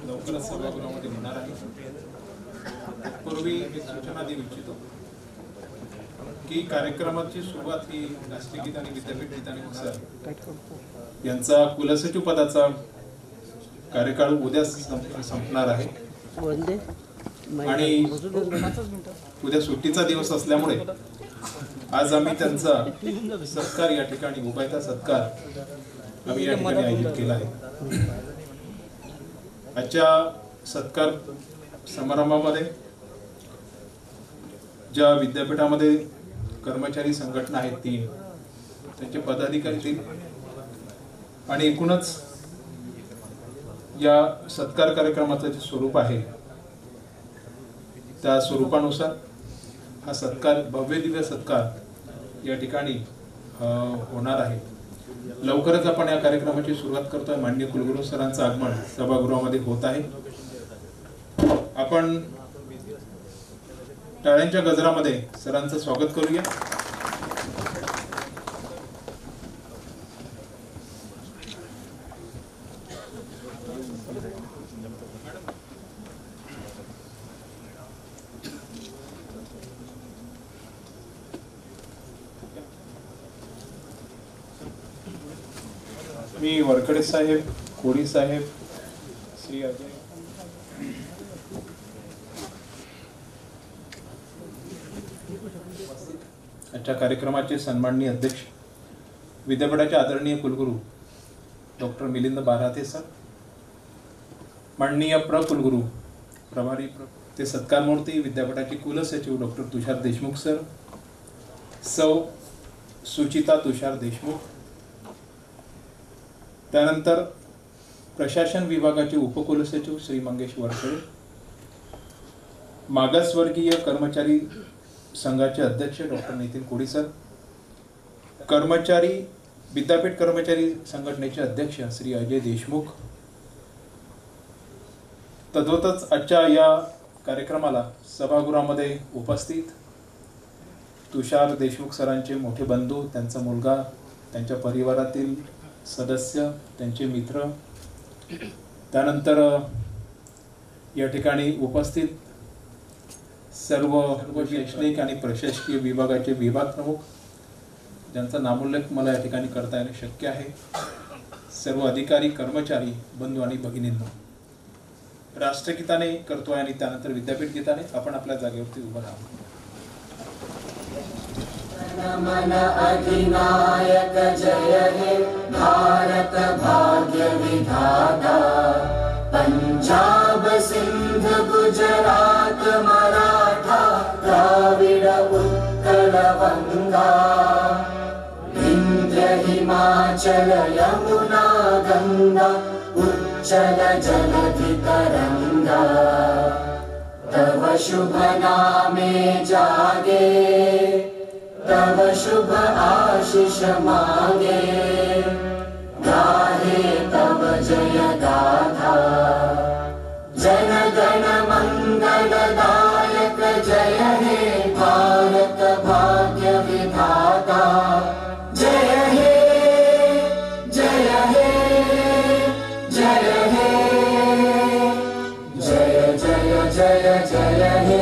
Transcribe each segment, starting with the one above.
लवकरच सभागृहामध्ये होणार आहे. पूर्वी मी सूचना देऊ इच्छितो की कार्यक्रमाची सुरुवात ही राष्ट्रीय गीत आणि विद्यापीठ गीताने होणार. यांचा कुलसचिव पदाचा कार्यकाळ उद्या संपणार आहे आणि उद्या सुट्टीचा दिवस असल्यामुळे आज आम्ही त्यांचा सत्कार या ठिकाणी उपायता सत्कार आम्ही या ठिकाणी आयोजित केला आहे. आजच्या सत्कार समारंभामध्ये ज्या विद्यापीठामध्ये कर्मचारी संघटना आहेत 3 त्यांचे पदाधिकारी 3 आणि एकूणच या सत्कार कार्यक्रमाचं जे स्वरूप आहे त्या स्वरूपानुसार हा सत्कार भव्य दिव्य सत्कार या ठिकाणी होणार आहे. लवकरच आपण या कार्यक्रमाची सुरुवात करतोय. माननीय कुलगुरू सरांचं आगमन सभागृहामध्ये होत आहे. आपण टाळ्यांच्या गजरामध्ये सरांचं स्वागत करूया. मी वरकडे साहेब, कोडी साहेब, श्री अजय आजच्या कार्यक्रमाचे सन्माननीय अध्यक्ष विद्यापीठाचे आदरणीय कुलगुरू डॉक्टर मिलिंद बाराते सर, माननीय कुलगुरू प्रभारी ते सत्कारमूर्ती विद्यापीठाचे कुलसचिव डॉक्टर तुषार देशमुख सर, सौ सुचिता तुषार देशमुख, त्यानंतर प्रशासन विभागाचे उपकुलसचिव श्री मंगेश वरखडे, मागासवर्गीय कर्मचारी संघाचे अध्यक्ष डॉक्टर नितीन कोडी सर, कर्मचारी विद्यापीठ कर्मचारी संघटनेचे अध्यक्ष श्री अजय देशमुख. तद्वतच आजच्या या कार्यक्रमाला सभागृहामध्ये उपस्थित तुषार देशमुख सरांचे मोठे बंधू, त्यांचा मुलगा, त्यांच्या परिवारातील सदस्य, त्यांचे मित्र, त्यानंतर या ठिकाणी उपस्थित सर्व शैक्षणिक आणि प्रशासकीय विभागाचे विभाग प्रमुख, ज्यांचा नामोल्लेख मला या ठिकाणी करता येणे शक्य आहे, सर्व अधिकारी, कर्मचारी, बंधू आणि भगिनींनो, राष्ट्रगीताने करतोय आणि त्यानंतर विद्यापीठ गीताने आपण आपल्या जागेवरती उभं राहू. नमन अधिनायक जय हे भारत भाग्य विधाता, पंजाब सिंध गुजरात मराठा द्राविड उत्कल गंगा, विंध्य हिमाचल यमुना गंगा उच्चल जलधि तरंगा, तव शुभ नामे जागे, तव शुभ आशीष मांगे, गाहे तव जय गाथा, जन गण मंगल दायक जय हे भारत भाग्य विधाता, जय हे जय हे जय हे जय जय जय जय हे.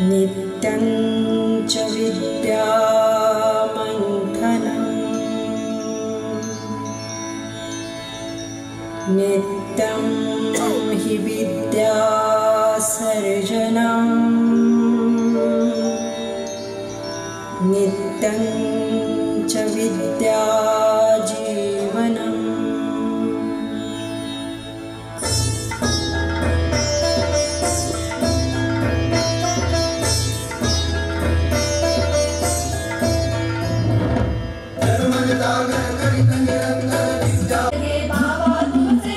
नित्यं च विद्यामन्थनं नित्यं हि विद्यासर्जनं नित्यं च विद्याजीवनम्. हे बाबा तुझे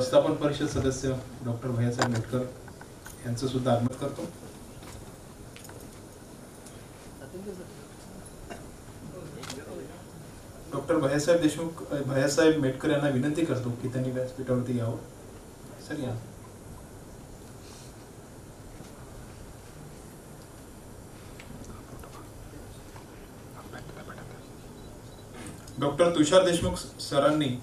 व्यवस्थापन परिषद सदस्य डॉक्टर भैयासाहेब मेटकर यांचं सुद्धा आगमन करतो. डॉक्टर भैयासाहेब मेटकर यांना विनंती करतो की त्यांनी व्यासपीठावरती यावं. सर या. डॉक्टर तुषार देशमुख सरांनी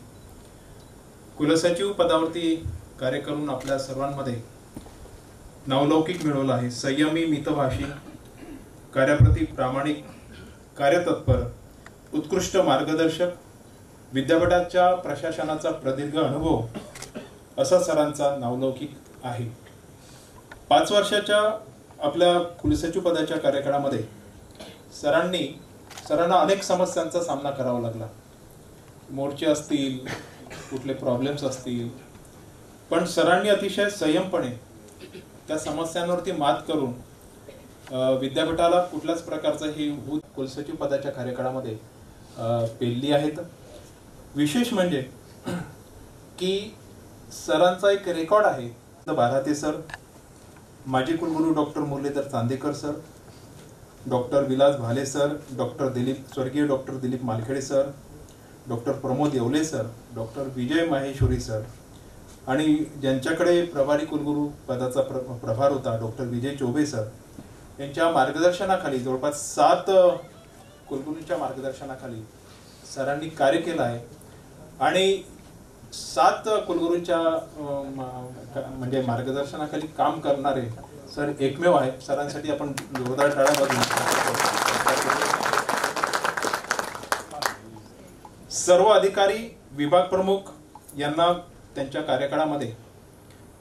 कुलसचिव पदावरती कार्य करून आपल्या सर्वांमध्ये नावलौकिक मिळवला आहे. संयमी, मितभाषी, कार्याप्रती प्रामाणिक, कार्यतत्पर, उत्कृष्ट मार्गदर्शक, विद्यापीठाच्या प्रशासनाचा प्रदीर्घ अनुभव असा सरांचा नावलौकिक आहे. 5 वर्षाच्या आपल्या कुलसचिव पदाच्या कार्यकाळामध्ये सरांना अनेक समस्यांचा सामना करावा लागला. मोर्चे असतील, कुठले प्रॉब्लेम्स असतील, पण सरांनी अतिशय संयमपणे त्या समस्यांवरती मात करून विद्यापीठाला कुठल्याच प्रकारचं ही भूत कुलसचिव पदाच्या कार्यकाळामध्ये पेलली आहेत. विशेष म्हणजे की सरांचा एक रेकॉर्ड आहे. बाराते सर, माजी कुलगुरू doctor Muralidhar Chandekar sir, doctor Vilas Bhale sir, स्वर्गीय doctor Dilip Malkhede sir, doctor Pramod Yewale sir, doctor Vijay Maheshwari sir आणि ज्यांच्याकडे प्रभारी कुलगुरू पदाचा प्रभार होता डॉक्टर विजय चौबे सर यांच्या मार्गदर्शनाखाली जवळपास 7 कुलगुरूंच्या मार्गदर्शनाखाली सरांनी कार्य केलं आहे. आणि 7 कुलगुरूंच्या म्हणजे मार्गदर्शनाखाली काम करणारे सर एकमेव आहे. सरांसाठी आपण जोरदार टाळ्या वाजवू. सर्व अधिकारी, विभाग प्रमुख यांना त्यांच्या कार्यकाळामध्ये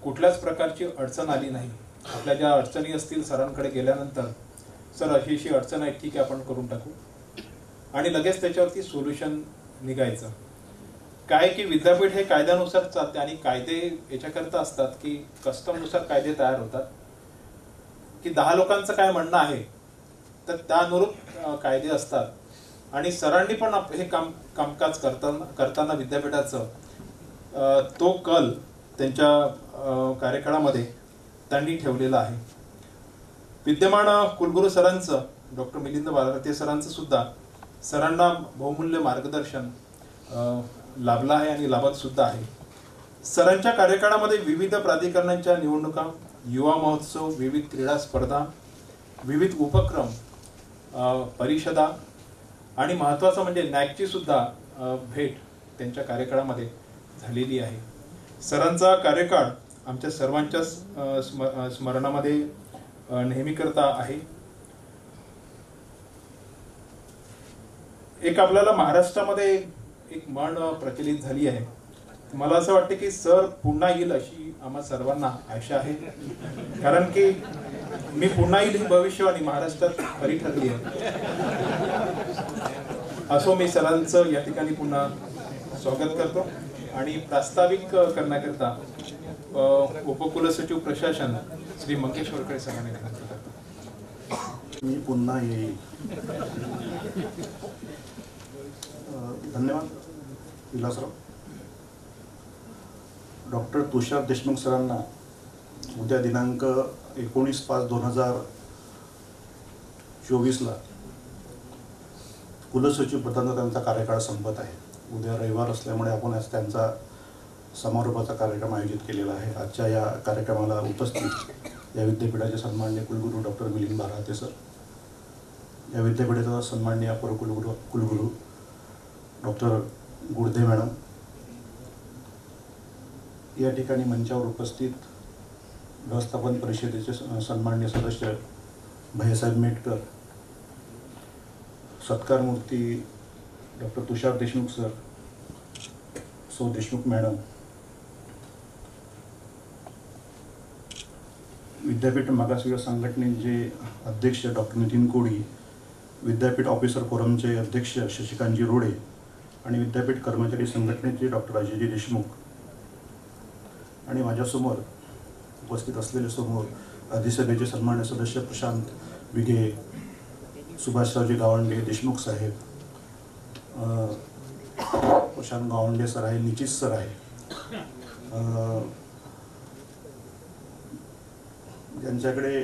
कुठल्याच प्रकारची अडचण आली नाही. आपल्या ज्या अडचणी असतील सरांकडे गेल्यानंतर सर अशी अडचण आहे, ठीक आहे आपण करून टाकू आणि लगेच त्याच्यावरती सोल्युशन निघायचं. काय की विद्यापीठ हे कायद्यानुसार चालते आणि कायदे याच्याकरता असतात की कस्टमनुसार कायदे तयार होतात की 10 लोकांचं काय म्हणणं आहे तर त्यानुरूप कायदे असतात. आणि सरांनी पण हे कामकाज करताना विद्यापीठाचं तो कल त्यांच्या कार्यकाळामध्ये त्यांनी ठेवलेला आहे. विद्यमान कुलगुरू सरांचं, डॉक्टर मिलिंद बाराते सरांचं सुद्धा सरांना बहुमूल्य मार्गदर्शन लाभलं आहे आणि लाभत सुद्धा आहे. सरांच्या कार्यकाळामध्ये विविध प्राधिकरणांच्या निवडणुका, युवा महोत्सव, विविध क्रीडा स्पर्धा, विविध उपक्रम, परिषदा आणि महत्त्वाचं म्हणजे नॅकची सुद्धा भेट त्यांच्या कार्यकाळामध्ये झालेली आहे. सरांचा कार्यकाळ आमच्या सर्वांच्या स्मरणामध्ये नेहमी करता आहे. एक आपल्याला महाराष्ट्रामध्ये एक म्हण प्रचलित झाली आहे. मला असं वाटतं की सर पुन्हा येईल अशी आम्हा सर्वांना आशा आहे. कारण की मी पुन्हा येईल ही भविष्यवाणी महाराष्ट्रात खरी ठरली आहे. असो मी सरांचं या ठिकाणी पुन्हा स्वागत करतो आणि प्रास्ताविक करण्याकरता उपकुलसचिव प्रशासन श्री मंगेश वरकडे सरांनी विनंती करतो. मी पुन्हा येईल. धन्यवाद विलासराव. डॉक्टर तुषार देशमुख सरांना उद्या दिनांक 19/5/2024 कुलसचिव पदाचा त्यांचा कार्यकाळ संपत आहे. उद्या रविवार असल्यामुळे आपण आज त्यांचा समारोपाचा कार्यक्रम आयोजित केलेला आहे. आजच्या या कार्यक्रमाला उपस्थित या विद्यापीठाचे सन्माननीय कुलगुरू डॉक्टर मिलिंद बाराते सर, या विद्यापीठाचा सन्माननीय अपर कुलगुरू डॉक्टर गुडदे मॅडम, या ठिकाणी मंचावर उपस्थित व्यवस्थापन परिषदेचे सन्माननीय सदस्य भैयासाहेब मेटकर, सत्कार मूर्ती डॉक्टर तुषार देशमुख सर, सौ देशमुख मॅडम, विद्यापीठ मागासवर्गीय संघटनेचे अध्यक्ष डॉक्टर नितीन कोडी, विद्यापीठ ऑफिसर फोरमचे अध्यक्ष शशिकांतजी रोडे आणि विद्यापीठ कर्मचारी संघटनेचे डॉक्टर अजयजी देशमुख आणि माझ्यासमोर उपस्थित असलेले समोर अधिसभेचे सन्मान्य सदस्य प्रशांत विगे, सुभाषरावजी गावंडे देशमुख साहेब, प्रशांत गावंडे सर आहे, निचित सर आहे, ज्यांच्याकडे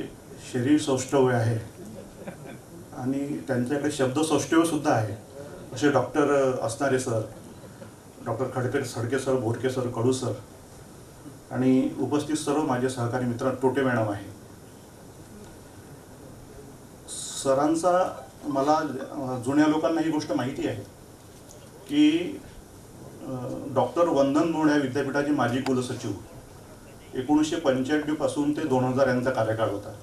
शरीर सौष्ठव आहे आणि त्यांच्याकडे शब्द सौष्ठव सुद्धा आहे असे डॉक्टर असणारे sir, doctor Khadke Sadke sir, Borke sir, Kadu sir आणि उपस्थित सर्व माझे सहकारी मित्र, टोटे मॅडम आहे. सरांचा मला जुन्या लोकांना ही गोष्ट माहिती आहे की डॉक्टर वंदन मोड या विद्यापीठाचे माजी कुलसचिव 1995 पासून ते 2000 यांचा कार्यकाळ होता.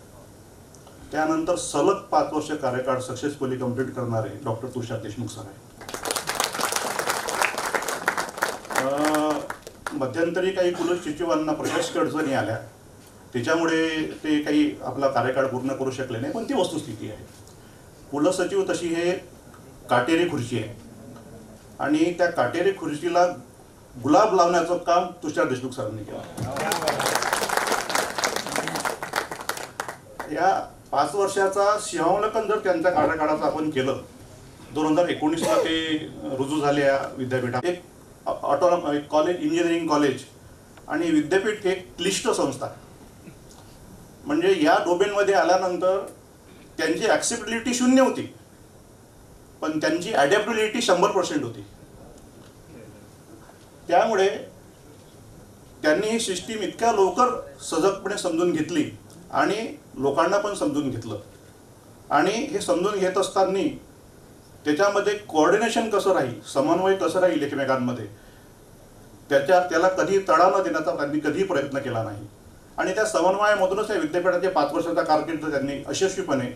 त्यानंतर सलग 5 वर्ष कार्यकाळ सक्सेसफुली कंप्लीट करणारे डॉक्टर तुषार देशमुख सर आहे. मध्यंतरी काही कुलसचिवांना प्रशासकीय अडचणी आल्या, त्याच्यामुळे ते काही आपला कार्यकाळ पूर्ण करू शकले नाही, पण ती वस्तुस्थिती आहे. कुलसचिव तशी हे काटेरी खुर्ची आहे आणि त्या काटेरी खुर्चीला गुलाब लावण्याचं काम तुषार देशमुख सरांनी केलं. या 5 वर्षाचा सिंहावलोकन जर त्यांच्या कार्यकाळाचं आपण केलं, 2019ला ते रुजू झाले या विद्यापीठात. एक कॉलेज, इंजिनिअरिंग कॉलेज आणि विद्यापीठ एक क्लिष्ट संस्था, म्हणजे या डोमेनमध्ये आल्यानंतर त्यांची ॲक्सेप्टेबिलिटी 0 होती, पण त्यांची ॲडॅप्टेबिलिटी 100% होती. त्यामुळे त्यांनी ही सिस्टीम इतक्या लवकर सजगपणे समजून घेतली आणि लोकांना पण समजून घेतलं. आणि हे समजून घेत असताना त्याच्यामध्ये कोऑर्डिनेशन कसं राहील, समन्वय कसं राहील एकमेकांमध्ये, त्याला कधी तडा न देण्याचा त्यांनी कधीही प्रयत्न केला नाही. आणि त्या समन्वयामधूनच या विद्यापीठाचे 5 वर्षाचा कारकीर्द त्यांनी यशस्वीपणे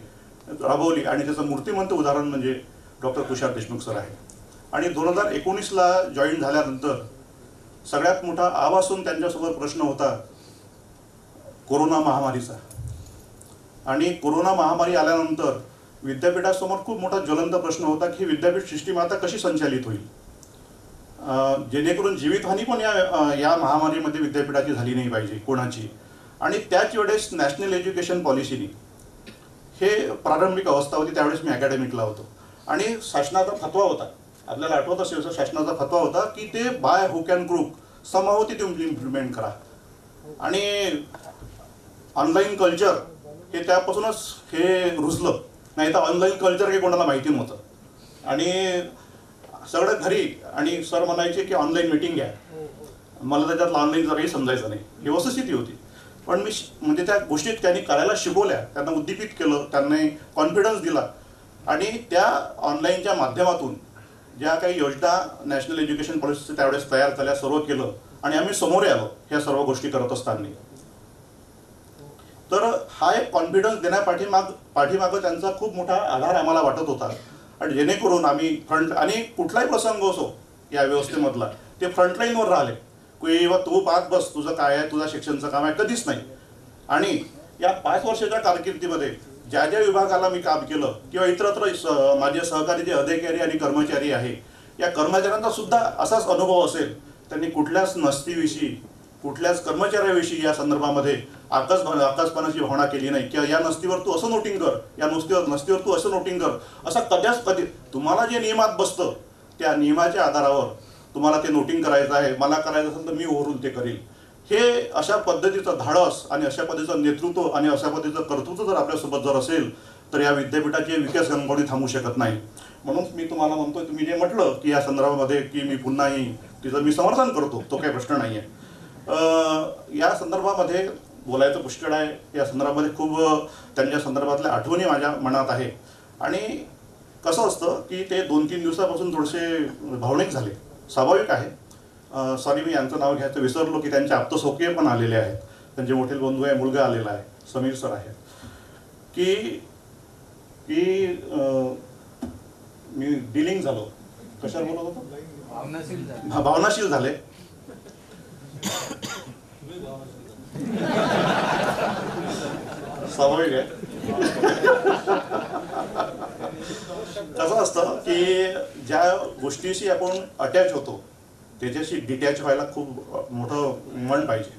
राबवली आणि त्याचं मूर्तिमंत उदाहरण म्हणजे डॉक्टर तुषार देशमुख सर आहे. आणि 2019ला जॉईन झाल्यानंतर सगळ्यात मोठा आवासून त्यांच्यासमोर प्रश्न होता कोरोना महामारीचा. आणि कोरोना महामारी आल्यानंतर विद्यापीठासमोर खूप मोठा ज्वलंत प्रश्न होता की विद्यापीठ सिस्टीम आता कशी संचालित होईल, जेणेकरून जीवितहानी पण या महामारीमध्ये विद्यापीठाची झाली नाही पाहिजे कोणाची. आणि त्याच वेळेस नॅशनल एज्युकेशन पॉलिसीनी, हे प्रारंभिक अवस्था होती, त्यावेळेस मी अकॅडमिकला होतो आणि शासनाचा फतवा होता, आपल्याला आठवत असेल शासनाचा फतवा होता की ते बाय हुक अँड क्रूक समाव ते इम्प्लिमेंट करा. आणि ऑनलाईन कल्चर हे त्यापासूनच हे रुजलं, नाही तर ऑनलाईन कल्चर हे कोणाला माहिती नव्हतं. आणि सगळं घरी, आणि सर म्हणायचे की ऑनलाईन मीटिंग घ्या, मला त्याच्यातलं ऑनलाईन जराही समजायचं नाही, ही वस्तुस्थिती होती. पण मी म्हणजे त्या गोष्टी त्यांनी करायला शिकवल्या, त्यांना उद्दीपित केलं, त्यांना कॉन्फिडन्स दिला आणि त्या ऑनलाईनच्या माध्यमातून ज्या काही योजना नॅशनल एज्युकेशन पॉलिसी त्यावेळेस तयार झाल्या, सर्व केलं आणि आम्ही समोर आलो ह्या सर्व गोष्टी करत असताना. तर हा एक कॉन्फिडन्स देण्यापाठीमागं त्यांचा खूप मोठा आधार आम्हाला वाटत होता. आणि जेणेकरून आम्ही फ्रंट, आणि कुठलाही प्रसंग असो या व्यवस्थेमधला, ते फ्रंटलाईनवर राहिले, किंवा तू पाहत बस तुझं काय आहे, तुझं शिक्षणचं काम आहे, कधीच नाही. आणि या 5 वर्षाच्या कारकिर्दीमध्ये ज्या ज्या विभागाला मी काम केलं किंवा इतरत्र माझे सहकारी जे अधिकारी आणि कर्मचारी आहे, या कर्मचाऱ्यांचा सुद्धा असाच अनुभव असेल. त्यांनी कुठल्याच नसतीविषयी, कुठल्याच कर्मचाऱ्याविषयी या संदर्भामध्ये आकाशपानाची भावना केली नाही किंवा या नसतीवर तू असं नोटिंग कर, या नसतीवर तू असं नोटिंग कर, असं कधी तुम्हाला जे नियमात बसतं त्या नियमाच्या आधारावर तुम्हाला ते नोटिंग करायचं आहे, मला करायचं असेल तर मी ओव्हरून ते करील. हे अशा पद्धतीचं धाडस आणि अशा पद्धतीचं नेतृत्व आणि अशा पद्धतीचं कर्तृत्व जर आपल्यासोबत जर असेल तर या विद्यापीठाचे विकास कोणी थांबू शकत नाही. म्हणून मी तुम्हाला म्हणतोय, तुम्ही जे म्हटलं की या संदर्भामध्ये की मी पुन्हाही तिचं मी समर्थन करतो, तो काही प्रश्न नाही आहे. या संदर्भामध्ये बोलायचं पुष्कळ आहे. या संदर्भामध्ये खूप त्यांच्या संदर्भातल्या आठवणी माझ्या मनात आहे. आणि कसं असतं की ते 2-3 दिवसापासून थोडेसे भावनिक झाले, स्वाभाविक आहे. सॉरी, मी यांचं नाव घ्यायचं विसरलो की त्यांचे आप्तसोकीय पण आलेले आहेत, त्यांचे मोठे बंधू आहे, मुलगा आलेला आहे, समीर सर आहे. की मी डिलिंग झालो, कशावर बोलत होतो, भावनाशील झाले. स्वाभाविक आहे. कसं असतं की ज्या गोष्टीशी आपण अटॅच होतो त्याच्याशी डिटॅच व्हायला खूप मोठं मन पाहिजे.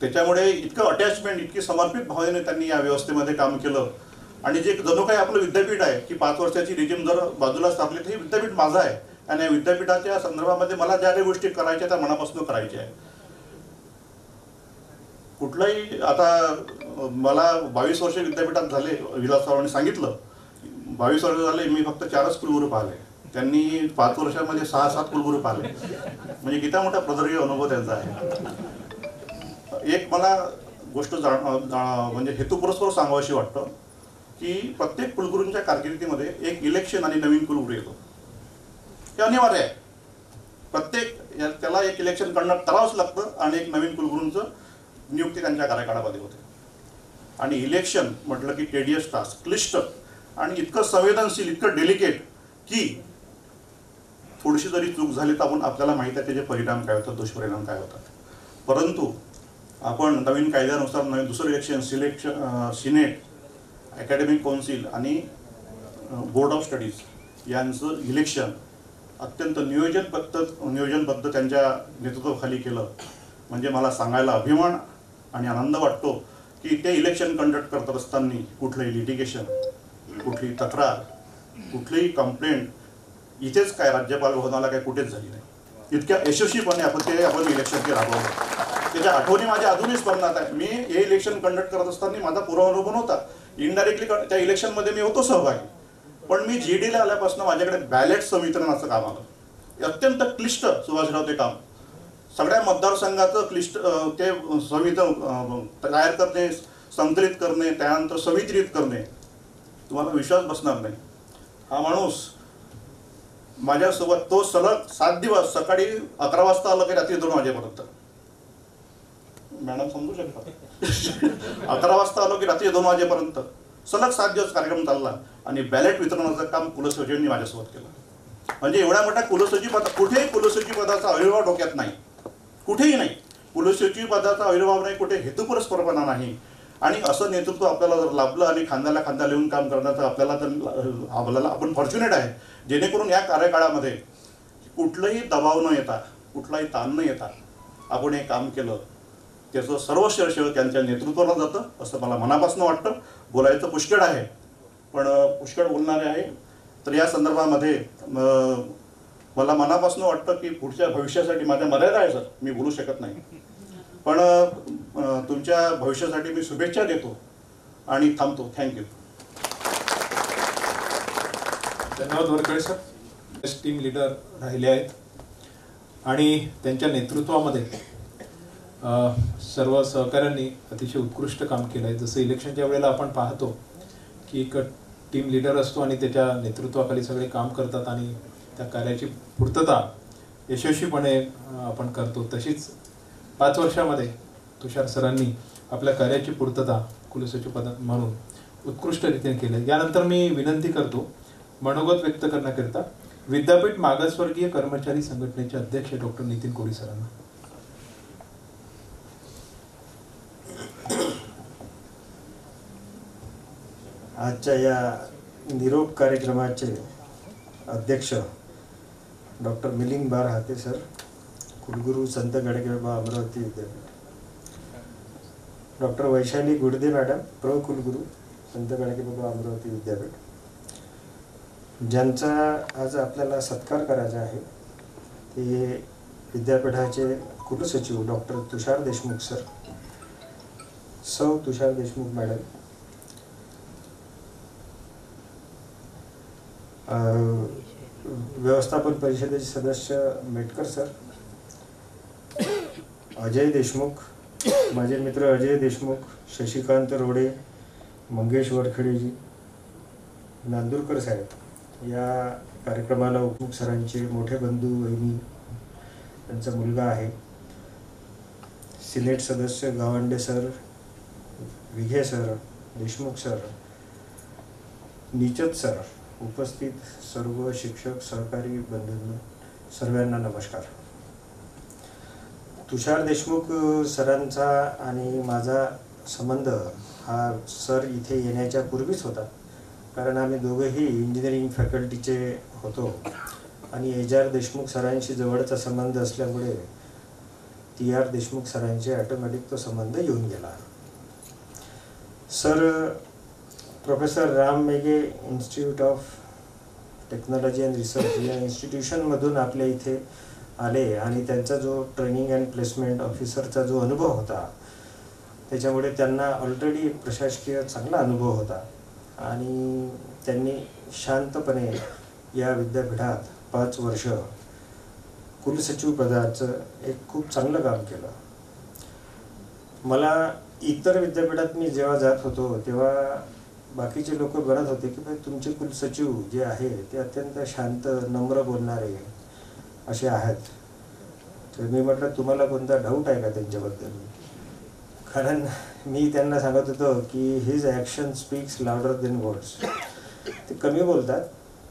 त्याच्यामुळे इतकं अटॅचमेंट, इतकी समर्पित भावनेने त्यांनी या व्यवस्थेमध्ये काम केलं. आणि जे जणू काही आपलं विद्यापीठ आहे की 5 वर्षाची रिजिम जर बाजूला स्थापली तर हे विद्यापीठ माझं आहे आणि या विद्यापीठाच्या संदर्भामध्ये मला ज्या काही गोष्टी करायच्या त्या मनापासून करायच्या आहे. कुठलाही आता मला 22 वर्ष विद्यापीठात झाले, विलासरावांनी सांगितलं 22 वर्ष झाले, मी फक्त 4च कुलगुरू पाहिले, त्यांनी 5 वर्षामध्ये 6-7 कुलगुरू पाहिले, म्हणजे किती मोठा प्रदर्शी अनुभव त्यांचा आहे. एक मला गोष्ट म्हणजे हेतुपुरस्पर सांगावीशी वाटतं की प्रत्येक कुलगुरूंच्या कारकिर्दीमध्ये एक इलेक्शन आणि नवीन कुलगुरू येतो, हे अनिवार्य आहे. प्रत्येक त्याला एक इलेक्शन कंडक्ट करावंच लागतं आणि एक नवीन कुलगुरूंचं नियुक्ती त्यांच्या कार्यकाळामध्ये होते. आणि इलेक्शन म्हटलं की टेडियस टास्क, क्लिष्ट आणि इतकं संवेदनशील, इतकं डेलिकेट की थोडीशी जरी चूक झाली तर आपल्याला माहिती आहे त्याचे परिणाम काय होतात, दुष्परिणाम काय होतात. परंतु आपण नवीन कायद्यानुसार नवीन दुसरं इलेक्शन, सिनेट, अकॅडमिक काउन्सिल आणि बोर्ड ऑफ स्टडीज यांचं इलेक्शन अत्यंत नियोजनबद्ध त्यांच्या नेतृत्वाखाली केलं. म्हणजे मला सांगायला अभिमान आणि आनंद वाटतो की ते इलेक्शन कंडक्ट करत असताना कुठलंही लिटिगेशन, कुठली तक्रार, कुठलीही कंप्लेंट इथेच काय राज्यपाल भवनाला काय कुठेच झाली नाही. इतक्या यशस्वीपणे आपण इलेक्शन राबवलं. त्याच्या आठवणी माझ्या अजूनही स्मरणात आहे. मी हे इलेक्शन कंडक्ट करत असताना माझा पूर्वानुभव नव्हता, इनडायरेक्टली त्या इलेक्शनमध्ये मी होतो सहभागी. पण मी GDला आल्यापासून माझ्याकडे बॅलेट संवितरणाचं काम आलं. अत्यंत क्लिष्ट सुभाषराव ते काम, सगळ्या मतदारसंघाचं क्लिष्ट ते संवितरण तयार करणे, संकलित करणे, त्यानंतर संवितरित करणे. तुम्हाला विश्वास बसणार नाही, हा माणूस माझ्यासोबत तो सलग 7 दिवस, सकाळी 11 वाजता आलं की रात्री 2 वाजेपर्यंत. मॅडम समजू शकता, 11 वाजता आलो की रात्री 2 वाजेपर्यंत सलग 7 दिवस कार्यक्रम चालला. आणि बॅलेट वितरणाचं काम कुलसचिवांनी माझ्यासोबत केलं. म्हणजे एवढ्या मोठ्या कुलसचिव पद, कुठेही कुलसचिव पदाचा आविर्भाव डोक्यात नाही, कुठेही नाही. कुलसचिव पदाचा आविर्भाव नाही, कुठे हेतुपुरस्परपणा नाही. आणि असं नेतृत्व आपल्याला जर लाभलं आणि खांद्याला खांदा लिहून काम करण्याचं आपल्याला आपण फॉर्च्युनेट आहे, जेणेकरून या कार्यकाळामध्ये कुठलंही दबाव न येता, कुठलाही ताण न येता आपण हे काम केलं. त्याचं सर्व श्रेय त्यांच्या नेतृत्वाला जातं असं मला मनापासून वाटतं. बोलायचं पुष्कळ आहे, पण पुष्कळ बोलणारे आहे. तर या संदर्भामध्ये मला मनापासून वाटतं की पुढच्या भविष्यासाठी माझ्या मर्यादा आहे सर, मी बोलू शकत नाही, पण तुमच्या भविष्यासाठी मी शुभेच्छा देतो आणि थांबतो. थँक्यू. धन्यवाद वरकडे सर. टीम लीडर राहिले आहेत आणि त्यांच्या नेतृत्वामध्ये सर्व सहकाऱ्यांनी अतिशय उत्कृष्ट काम केलं आहे. जसं इलेक्शनच्या वेळेला आपण पाहतो की एक टीम लीडर असतो आणि त्याच्या नेतृत्वाखाली सगळे काम करतात आणि त्या कार्याची पूर्तता यशस्वीपणे आपण करतो. तशीच 5 वर्षामध्ये तुषार सरांनी आपल्या कार्याची पूर्तता कुलसचिव पद म्हणून उत्कृष्टरित्या केलं. यानंतर मी विनंती करतो मनोगत व्यक्त करण्याकरिता विद्यापीठ मागासवर्गीय कर्मचारी संघटनेचे अध्यक्ष डॉक्टर नितीन कोळी सरांना. आजच्या या निरोप कार्यक्रमाचे अध्यक्ष डॉक्टर मिलिंद बारहाते सर, कुलगुरू संत गाडगेबाबा अमरावती विद्यापीठ, डॉक्टर वैशाली गुडदे मॅडम, प्र कुलगुरू संत गाडगेबाबा अमरावती विद्यापीठ, ज्यांचा आज आपल्याला सत्कार करायचा आहे ते विद्यापीठाचे कुलसचिव डॉक्टर तुषार देशमुख सर, सौ तुषार देशमुख मॅडम, व्यवस्थापन परिषदेचे सदस्य मेटकर सर, अजय देशमुख, माझे मित्र अजय देशमुख, शशिकांत रोडे, मंगेश वरखडेजी, नांदुरकर साहेब, या कार्यक्रमाला उपमुख सरांचे मोठे बंधू वहिनी, त्यांचा मुलगा आहे, सिनेट सदस्य Gawande sir, Vighe sir, Deshmukh sir, Nichat sir, उपस्थित सर्व शिक्षक सहकारी बंधूंना सर्वांना नमस्कार. तुषार देशमुख सरांचा आणि माझा संबंध हा सर इथे येण्याच्या पूर्वीच होता, कारण आम्ही दोघंही इंजिनिअरिंग फॅकल्टीचे होतो आणि HR देशमुख सरांशी जवळचा संबंध असल्यामुळे TR देशमुख सरांचे ऑटोमॅटिक तो संबंध येऊन गेला. Sir professor Ram Meghe institute of technology and research या इन्स्टिट्यूशनमधून आपल्या इथे आले आणि त्यांचा जो ट्रेनिंग अँड प्लेसमेंट ऑफिसरचा जो अनुभव होता त्याच्यामुळे त्यांना ऑलरेडी प्रशासकीय चांगला अनुभव होता आणि त्यांनी शांतपणे या विद्यापीठात 5 वर्ष कुलसचिव पदाचं एक खूप चांगलं काम केलं. मला इतर विद्यापीठात मी जेव्हा जात होतो तेव्हा बाकीचे लोक म्हणत होते की भाई तुमचे कुलसचिव जे आहे ते अत्यंत शांत नम्र बोलणारे असे आहेत. तर मी म्हटलं तुम्हाला कोणता डाऊट आहे का त्यांच्याबद्दल? कारण मी त्यांना सांगत होतो की his action speaks louder than words. ते कमी बोलतात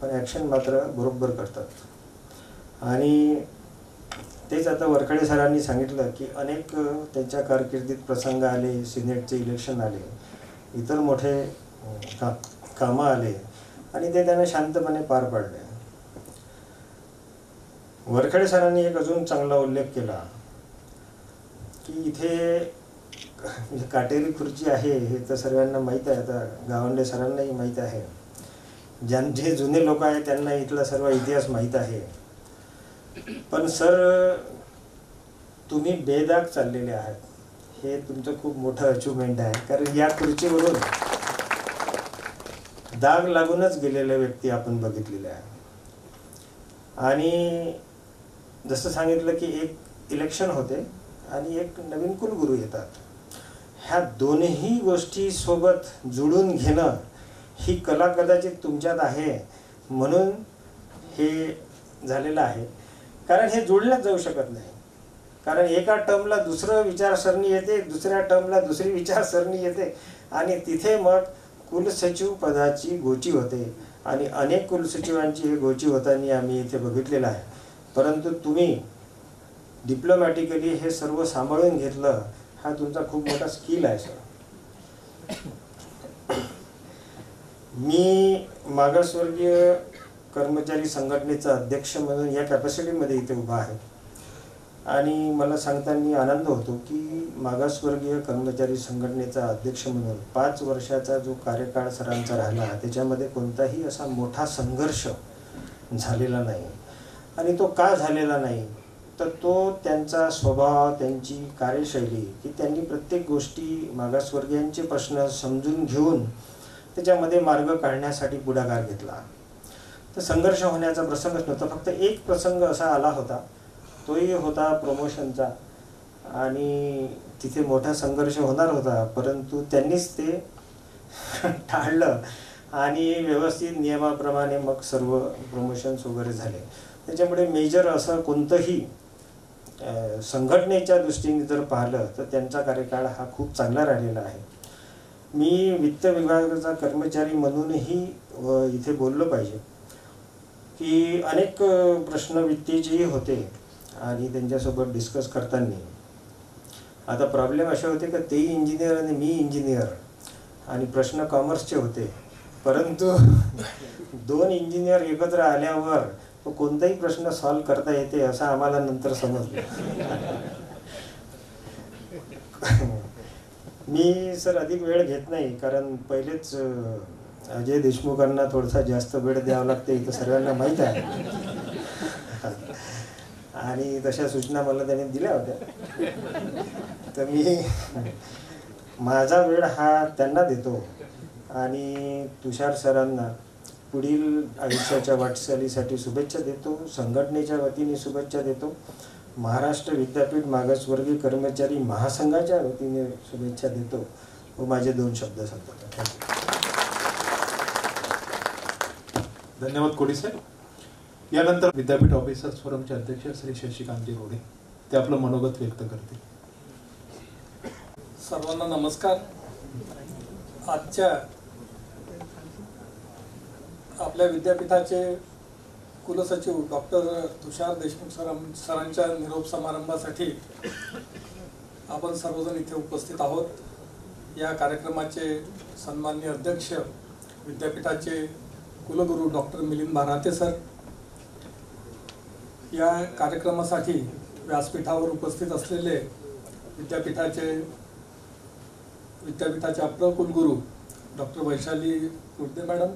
पण ॲक्शन मात्र बरोबर करतात. आणि तेच आता वरखडे सरांनी सांगितलं की अनेक त्यांच्या कारकिर्दीत प्रसंग आले, सिनेटचे इलेक्शन आले, इतर मोठे कामं आले आणि ते त्यांना शांतपणे पार पाडले. वरखडे सरांनी एक अजून चांगला उल्लेख केला की इथे म्हणजे काटेरी खुर्ची आहे हे तर सर्वांना माहीत आहे, आता गावंडे सरांनाही माहीत आहे. जे जुने लोक आहेत त्यांना इथला सर्व इतिहास माहीत आहे. पण सर तुम्ही बेदाग चाललेले आहात, हे तुमचं खूप मोठं अचिव्हमेंट आहे. कारण या खुर्चीवरून दाग लागूनच गेलेल्या व्यक्ती आपण बघितलेल्या आहे. आणि जसं सांगितलं की एक इलेक्शन होते आणि एक नवीन कुलगुरू येतात. ह्या दोन्ही गोष्टी सोबत जुळून घेणं ही कला कदाचित तुमच्यात आहे म्हणून हे झालेलं आहे. कारण हे जुळल्याच जाऊ शकत नाही. कारण एका टर्मला दुसरं विचारसरणी येते, दुसऱ्या टर्मला दुसरी विचारसरणी येते आणि तिथे मग कुलसचिव पदाची गोची होते. आणि अनेक कुलसचिवांची हे गोची होताना आम्ही इथे बघितलेलं आहे. परंतु तुम्ही डिप्लोमॅटिकली हे सर्व सांभाळून घेतलं, हा तुमचा खूप मोठा स्किल आहे सर. मी मागासवर्गीय कर्मचारी संघटनेचा अध्यक्ष म्हणून या कॅपॅसिटीमध्ये इथे उभा आहे. आणि मला सांगताना आनंद होतो की मागासवर्गीय कर्मचारी संघटनेचा अध्यक्ष म्हणून 5 वर्षाचा जो कार्यकाळ सरांचा राहिला त्याच्यामध्ये कोणताही असा मोठा संघर्ष झालेला नाही. आणि तो का झालेला नाही तर तो त्यांचा स्वभाव, त्यांची कार्यशैली की त्यांनी प्रत्येक गोष्टी मागासवर्गीयांचे प्रश्न समजून घेऊन त्याच्यामध्ये मार्ग काढण्यासाठी पुढाकार घेतला. तर संघर्ष होण्याचा प्रसंगच नव्हता. फक्त एक प्रसंग असा आला होता, तोही होता प्रमोशनचा. आणि तिथे मोठा संघर्ष होणार होता परंतु त्यांनीच ते टाळलं आणि व्यवस्थित नियमाप्रमाणे मग सर्व प्रमोशन्स वगैरे झाले. त्याच्यामुळे मेजर असं कोणतंही संघटनेच्या दृष्टीने जर पाहिलं तर त्यांचा कार्यकाळ हा खूप चांगला राहिलेला आहे. मी वित्त विभागाचा कर्मचारी म्हणूनही इथे बोललो पाहिजे की अनेक प्रश्न वित्तीयेही होते आणि त्यांच्यासोबत डिस्कस करताना आता प्रॉब्लेम असे होते की तेही इंजिनियर आणि मी इंजिनियर आणि प्रश्न कॉमर्सचे होते. परंतु 2 इंजिनियर एकत्र आल्यावर तो कोणताही प्रश्न सॉल्व करता येते असं आम्हाला नंतर समजलं. मी सर अधिक वेळ घेत नाही कारण पहिलेच अजय देशमुखांना थोडासा जास्त वेळ द्यावा लागते इथं सर्वांना माहीत आहे. आणि तशा सूचना मला त्याने दिल्या होत्या. तर मी माझा वेळ हा त्यांना देतो आणि तुषार सरांना पुढील आयुष्याच्या वाटचालीसाठी शुभेच्छा देतो. संघटनेच्या वतीने शुभेच्छा देतो. महाराष्ट्र विद्यापीठ मागासवर्गीय कर्मचारी महासंघाच्या वतीने शुभेच्छा देतो व माझे 2 शब्द सांगतो. धन्यवाद कोडी साहेब. यानंतर विद्यापीठ ऑफिसर्स फोरमचे अध्यक्ष श्री शशिकांतजी रोडे ते आपलं मनोगत व्यक्त करतील. सर्वांना नमस्कार. आजच्या आपल्या विद्यापीठाचे कुलसचिव डॉक्टर तुषार देशमुख सरांच्या निरोप समारंभासाठी आपण सर्वजण इथे उपस्थित आहोत. या कार्यक्रमाचे सन्माननीय अध्यक्ष विद्यापीठाचे कुलगुरू डॉक्टर मिलिंद भाराते सर, या कार्यक्रमासाठी व्यासपीठावर उपस्थित असलेले विद्यापीठाचे अप्र कुलगुरू डॉक्टर वैशाली कुर्दे मॅडम,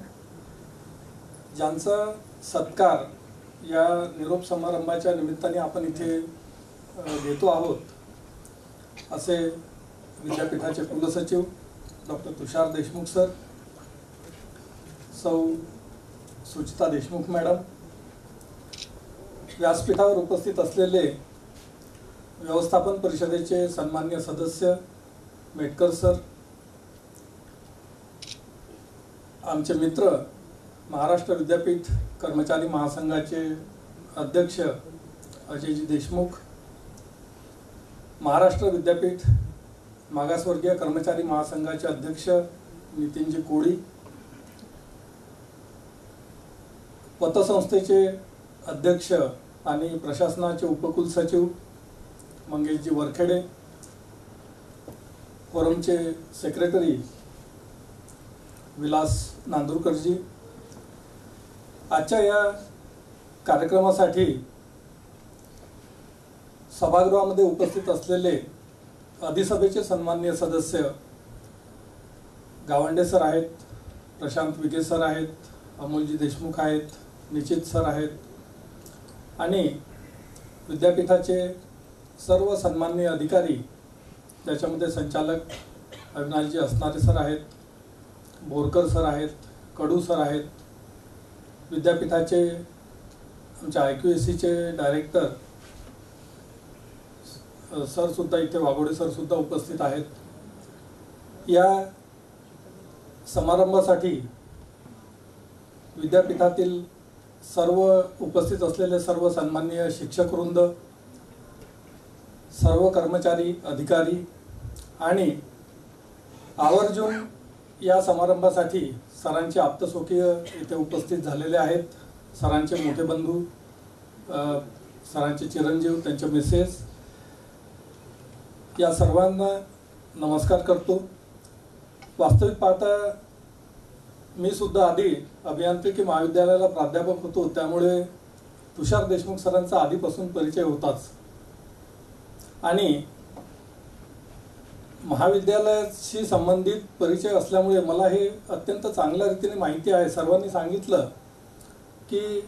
ज्यांचा सत्कार या निरोप समारंभाच्या निमित्ताने आपण इथे घेतो आहोत, असे विद्यापीठाचे कुलसचिव डॉक्टर तुषार देशमुख सर, सौ सुचिता देशमुख मॅडम, व्यासपीठावर उपस्थित असलेले व्यवस्थापन परिषदेचे सन्माननीय सदस्य मेटकर सर, आमचे मित्र महाराष्ट्र विद्यापीठ कर्मचारी महासंघाचे अध्यक्ष अजयजी देशमुख, महाराष्ट्र विद्यापीठ मागासवर्गीय कर्मचारी महासंघाचे अध्यक्ष नितीनजी कोळी, पतसंस्थेचे अध्यक्ष आणि प्रशासनाचे उपकुलसचिव मंगेशजी वरखेडे, फोरमचे सेक्रेटरी विलास नांदुरकरजी, आजच्या या कार्यक्रमासाठी सभागृहामध्ये उपस्थित असलेले अधिसभेचे सन्माननीय सदस्य गावंडे सर आहेत, प्रशांत विगे सर आहेत, अमोलजी देशमुख आहेत, निश्चित सर आहेत आणि विद्यापीठाचे सर्व सन्माननीय अधिकारी, त्याच्यामध्ये संचालक अविनाशजी असणारे सर आहेत, बोरकर सर आहेत, कडू सर आहेत, विद्यापीठाचे आमच्या IQACचे डायरेक्टर सर सुद्धा इथे वाघोडे सर सुद्धा उपस्थित आहेत. या समारंभासाठी विद्यापीठातील सर्व उपस्थित असलेले सर्व सन्माननीय शिक्षकवृंद, सर्व कर्मचारी अधिकारी आणि आवर्जून या समारंभासाठी सरांचे आप्तस्वकीय इथे उपस्थित झालेले आहेत. सरांचे मोठे बंधू, सरांचे चिरंजीव, त्यांचे मिसेस, या सर्वांना नमस्कार करतो. वास्तविक पाहता मी सुद्धा आधी अभियांत्रिकी महाविद्यालयाला प्राध्यापक होतो, त्यामुळे तुषार देशमुख सरांचा आधीपासून परिचय होताच आणि महाविद्यालयाशी संबंधित परिचय असल्यामुळे मला हे अत्यंत चांगल्या रीतीने माहिती आहे. सर्वांनी सांगितलं की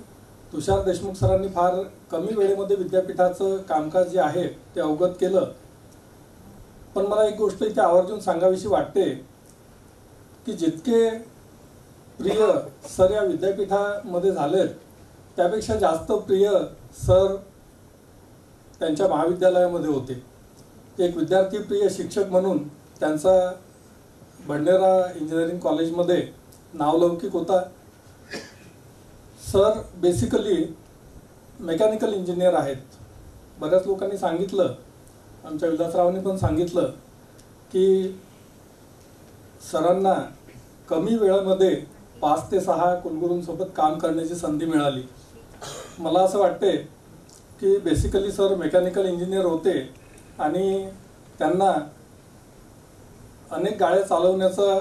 तुषार देशमुख सरांनी फार कमी वेळेमध्ये विद्यापीठाचं कामकाज जे आहे ते अवगत केलं. पण मला एक गोष्ट इथे आवर्जून सांगावीशी वाटते की जितके प्रिय सर या विद्यापीठामध्ये झालेत त्यापेक्षा जास्त प्रिय सर त्यांच्या महाविद्यालयामध्ये होते. एक विद्यार्थी प्रिय शिक्षक म्हणून त्यांचा भंडेरा इंजिनिअरिंग कॉलेजमध्ये नावलौकिक होता. सर बेसिकली मेकॅनिकल इंजिनियर आहेत. बऱ्याच लोकांनी सांगितलं, आमच्या विलासरावांनी पण सांगितलं की सरांना कमी वेळामध्ये 5 ते 6 कुलगुरूंसोबत काम करण्याची संधी मिळाली. मला असं वाटते की बेसिकली सर मेकॅनिकल इंजिनियर होते आणि त्यांना अनेक गाड्या चालवण्याचा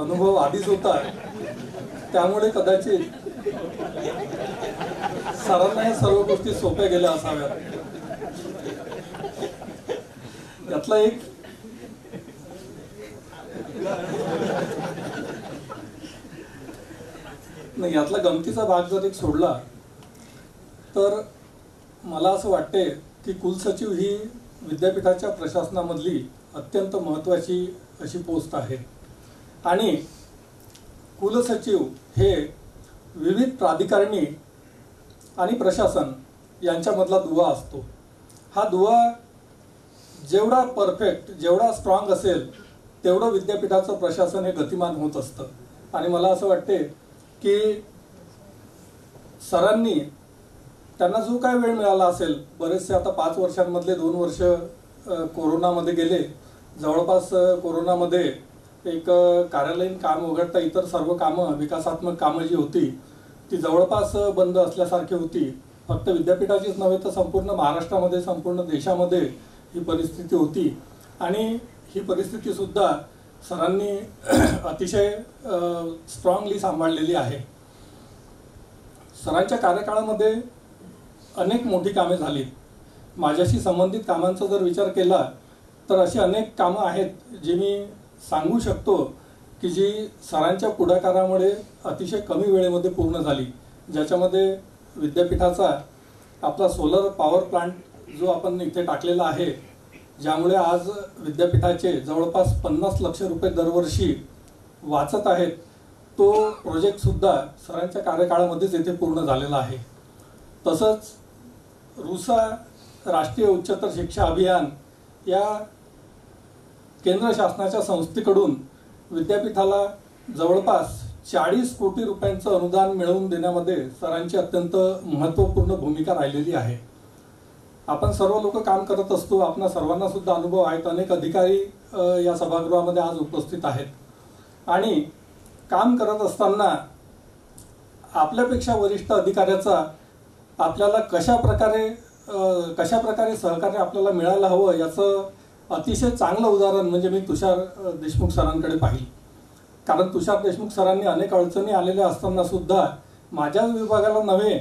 अनुभव आधीच होता, त्यामुळे कदाचित सरांना या सर्व गोष्टी सोप्या गेल्या असाव्यात. यातला एक नाही, यातला गमतीचा भाग जर एक सोडला तर मला असं वाटते की कुलसचिव ही विद्यापीठाच्या प्रशासनामधली अत्यंत महत्त्वाची अशी पोस्ट आहे आणि कुलसचिव हे विविध प्राधिकरणी आणि प्रशासन यांच्यामधला दुवा असतो. हा दुवा जेवढा परफेक्ट, जेवढा स्ट्रॉंग असेल तेवढं विद्यापीठाचं प्रशासन हे गतिमान होत असतं. आणि मला असं वाटते की सरांनी त्यांना जो काय वेळ मिळाला असेल, बरेचसे आता 5 वर्षांमधले 2 वर्ष कोरोनामध्ये गेले. जवळपास कोरोनामध्ये एक कार्यालयीन काम वगळता इतर सर्व कामं, विकासात्मक कामं जी होती ती जवळपास बंद असल्यासारखी होती. फक्त विद्यापीठाचीच नव्हे तर संपूर्ण महाराष्ट्रामध्ये, संपूर्ण देशामध्ये ही परिस्थिती होती आणि ही परिस्थितीसुद्धा सरांनी अतिशय स्ट्रॉंगली सांभाळलेली आहे. सरांच्या कार्यकाळामध्ये अनेक मोठी कामे झाली. माझ्याशी संबंधित कामांचा जर विचार केला तर अशी अनेक कामं आहेत जी मी सांगू शकतो की जी सरांच्या पुढाकारामुळे अतिशय कमी वेळेमध्ये पूर्ण झाली. ज्याच्यामध्ये विद्यापीठाचा आपला सोलर पॉवर प्लांट जो आपण इथे टाकलेला आहे, ज्यामुळे आज विद्यापीठाचे जवळपास 50 लक्ष रुपये दरवर्षी वाचत आहेत, तो प्रोजेक्टसुद्धा सरांच्या कार्यकाळामध्येच येथे पूर्ण झालेला आहे. तसंच रुसा राष्ट्रीय उच्चतर शिक्षा अभियान या केंद्र शासनाच्या संस्थेकडून विद्यापीठाला जवळपास 40 कोटी रुपयांचं अनुदान मिळवून देण्यामध्ये सरांची अत्यंत महत्त्वपूर्ण भूमिका राहिलेली आहे. आपण सर्व लोक काम करत असतो, आपणा सर्वांना सुद्धा अनुभव आहेत. अनेक अधिकारी या सभागृहामध्ये आज उपस्थित आहेत आणि काम करत असताना आपल्यापेक्षा वरिष्ठ अधिकाऱ्याचा आपल्याला कशा प्रकारे सहकार्य आपल्याला मिळायला हवं याचं अतिशय चांगलं उदाहरण म्हणजे मी तुषार देशमुख सरांकडे पाहिलं. कारण तुषार देशमुख सरांनी अनेक अडचणी आलेल्या असताना सुद्धा माझ्या विभागाला नव्हे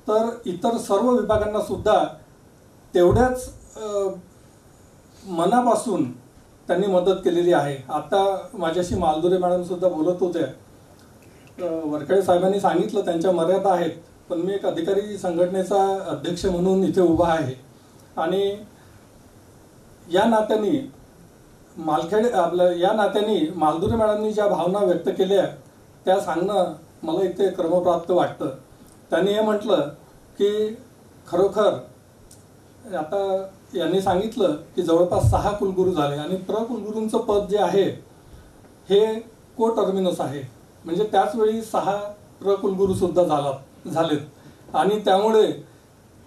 तर इतर सर्व विभागांना सुद्धा तेवढ्याच मनापासून त्यांनी मदत केलेली आहे. आता माझ्याशी मालदुरे मॅडम सुद्धा बोलत होते. वरखेडे साहेबांनी सांगितलं त्यांच्या मर्यादा आहेत, पण मी एक अधिकारी संघटनेचा अध्यक्ष म्हणून इथे उभा आहे आणि या नात्याने मालदुरे मॅडमनी ज्या भावना व्यक्त केल्या त्या सांगणं मला इथे क्रमप्राप्त वाटतं. त्यांनी हे म्हटलं की खरोखर आता यांनी सांगितलं की जवळपास 6 कुलगुरू झाले आणि प्रकुलगुरूंचं पद जे आहे हे को टर्मिनस आहे, म्हणजे त्याचवेळी 6 प्रकुलगुरू सुद्धा झालेत आणि त्यामुळे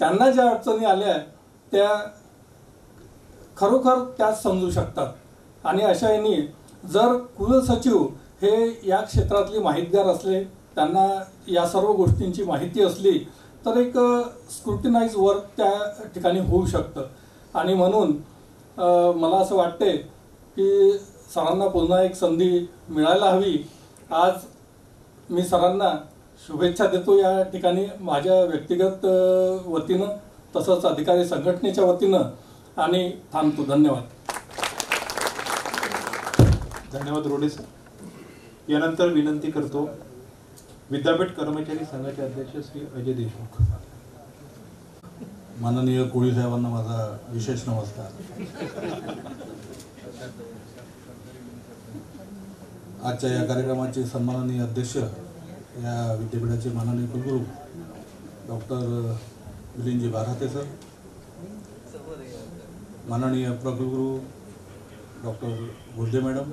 त्यांना ज्या अडचणी आल्या त्या खरोखर त्याच समजू शकतात. आणि अशा यांनी जर कुलसचिव हे या क्षेत्रातले माहितगार असले, त्यांना या सर्व गोष्टींची माहिती असली तर एक स्क्रुटिनाइज वर्क त्या ठिकाणी होऊ शकतं. आणि म्हणून मला असं वाटते की सरांना पुन्हा एक संधी मिळायला हवी. आज मी सरांना शुभेच्छा देतो या ठिकाणी माझ्या व्यक्तिगत वतीनं तसंच अधिकारी संघटनेच्या वतीनं आणि थांबतो. धन्यवाद. धन्यवाद रोडे सर. यानंतर विनंती करतो विद्यापीठ कर्मचारी संघाचे अध्यक्ष श्री अजय देशमुख. माननीय कोळी साहेबांना माझा विशेष नमस्कार. आजच्या या कार्यक्रमाचे सन्माननीय अध्यक्ष या विद्यापीठाचे माननीय कुलगुरू डॉक्टर मिलिंदजी बाराते सर, माननीय प्रकुलगुरू डॉक्टर गोल्दे मॅडम,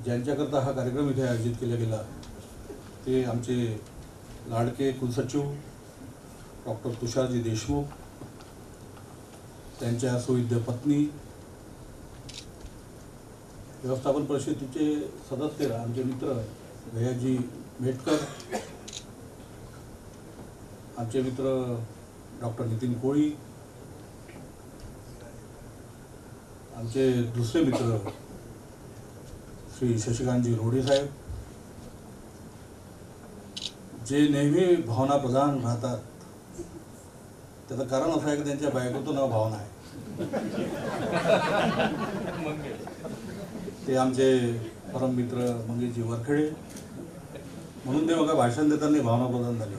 ज्यांच्याकरता हा कार्यक्रम इथे आयोजित केला गेला ते आमचे लाडके कुलसचिव डॉक्टर तुषारजी देशमुख, त्यांच्या सुविद्य पत्नी, व्यवस्थापन परिषदेचे सदस्य आमचे मित्र भैयाजी मेटकर, आमचे मित्र डॉक्टर नितीन कोळी, आमचे दुसरे मित्र श्री शशिकांतजी रोडे साहेब, जे नेहमी भावना प्रधान राहतात. त्याचं कारण असं आहे की त्यांच्या बायकोचं नाव भावना आहे. ते आमचे परम मित्र मंगेशजी वरखेडे, म्हणून ते बघा भाषण देताना भावना प्रधान झाले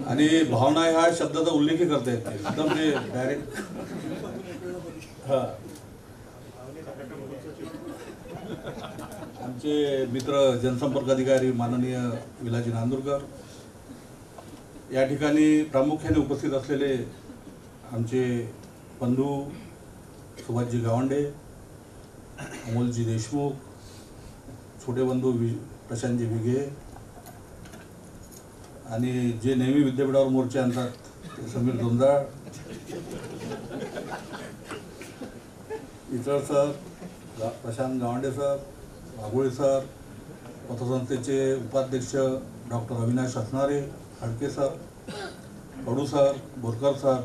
आणि भावना ह्या शब्दाचा उल्लेखही करता येत नाही, एकदम ते डायरेक्ट. हा, आमचे मित्र जनसंपर्क अधिकारी माननीय विलाजी नांदुरकर, या ठिकाणी प्रामुख्याने उपस्थित असलेले आमचे बंधू सुभाषजी गावंडे, अमोलजी देशमुख, छोटे बंधू प्रशांतजी विघे आणि जे नेहमी विद्यापीठावर मोर्चे आणतात ते समीर दोंजाळ, इतर sir, Prashant Gawande sir, Wagthole sir, पतसंस्थेचे उपाध्यक्ष डॉक्टर अविनाश असणारे, Hadke sir, Kadu sir, Borkar sir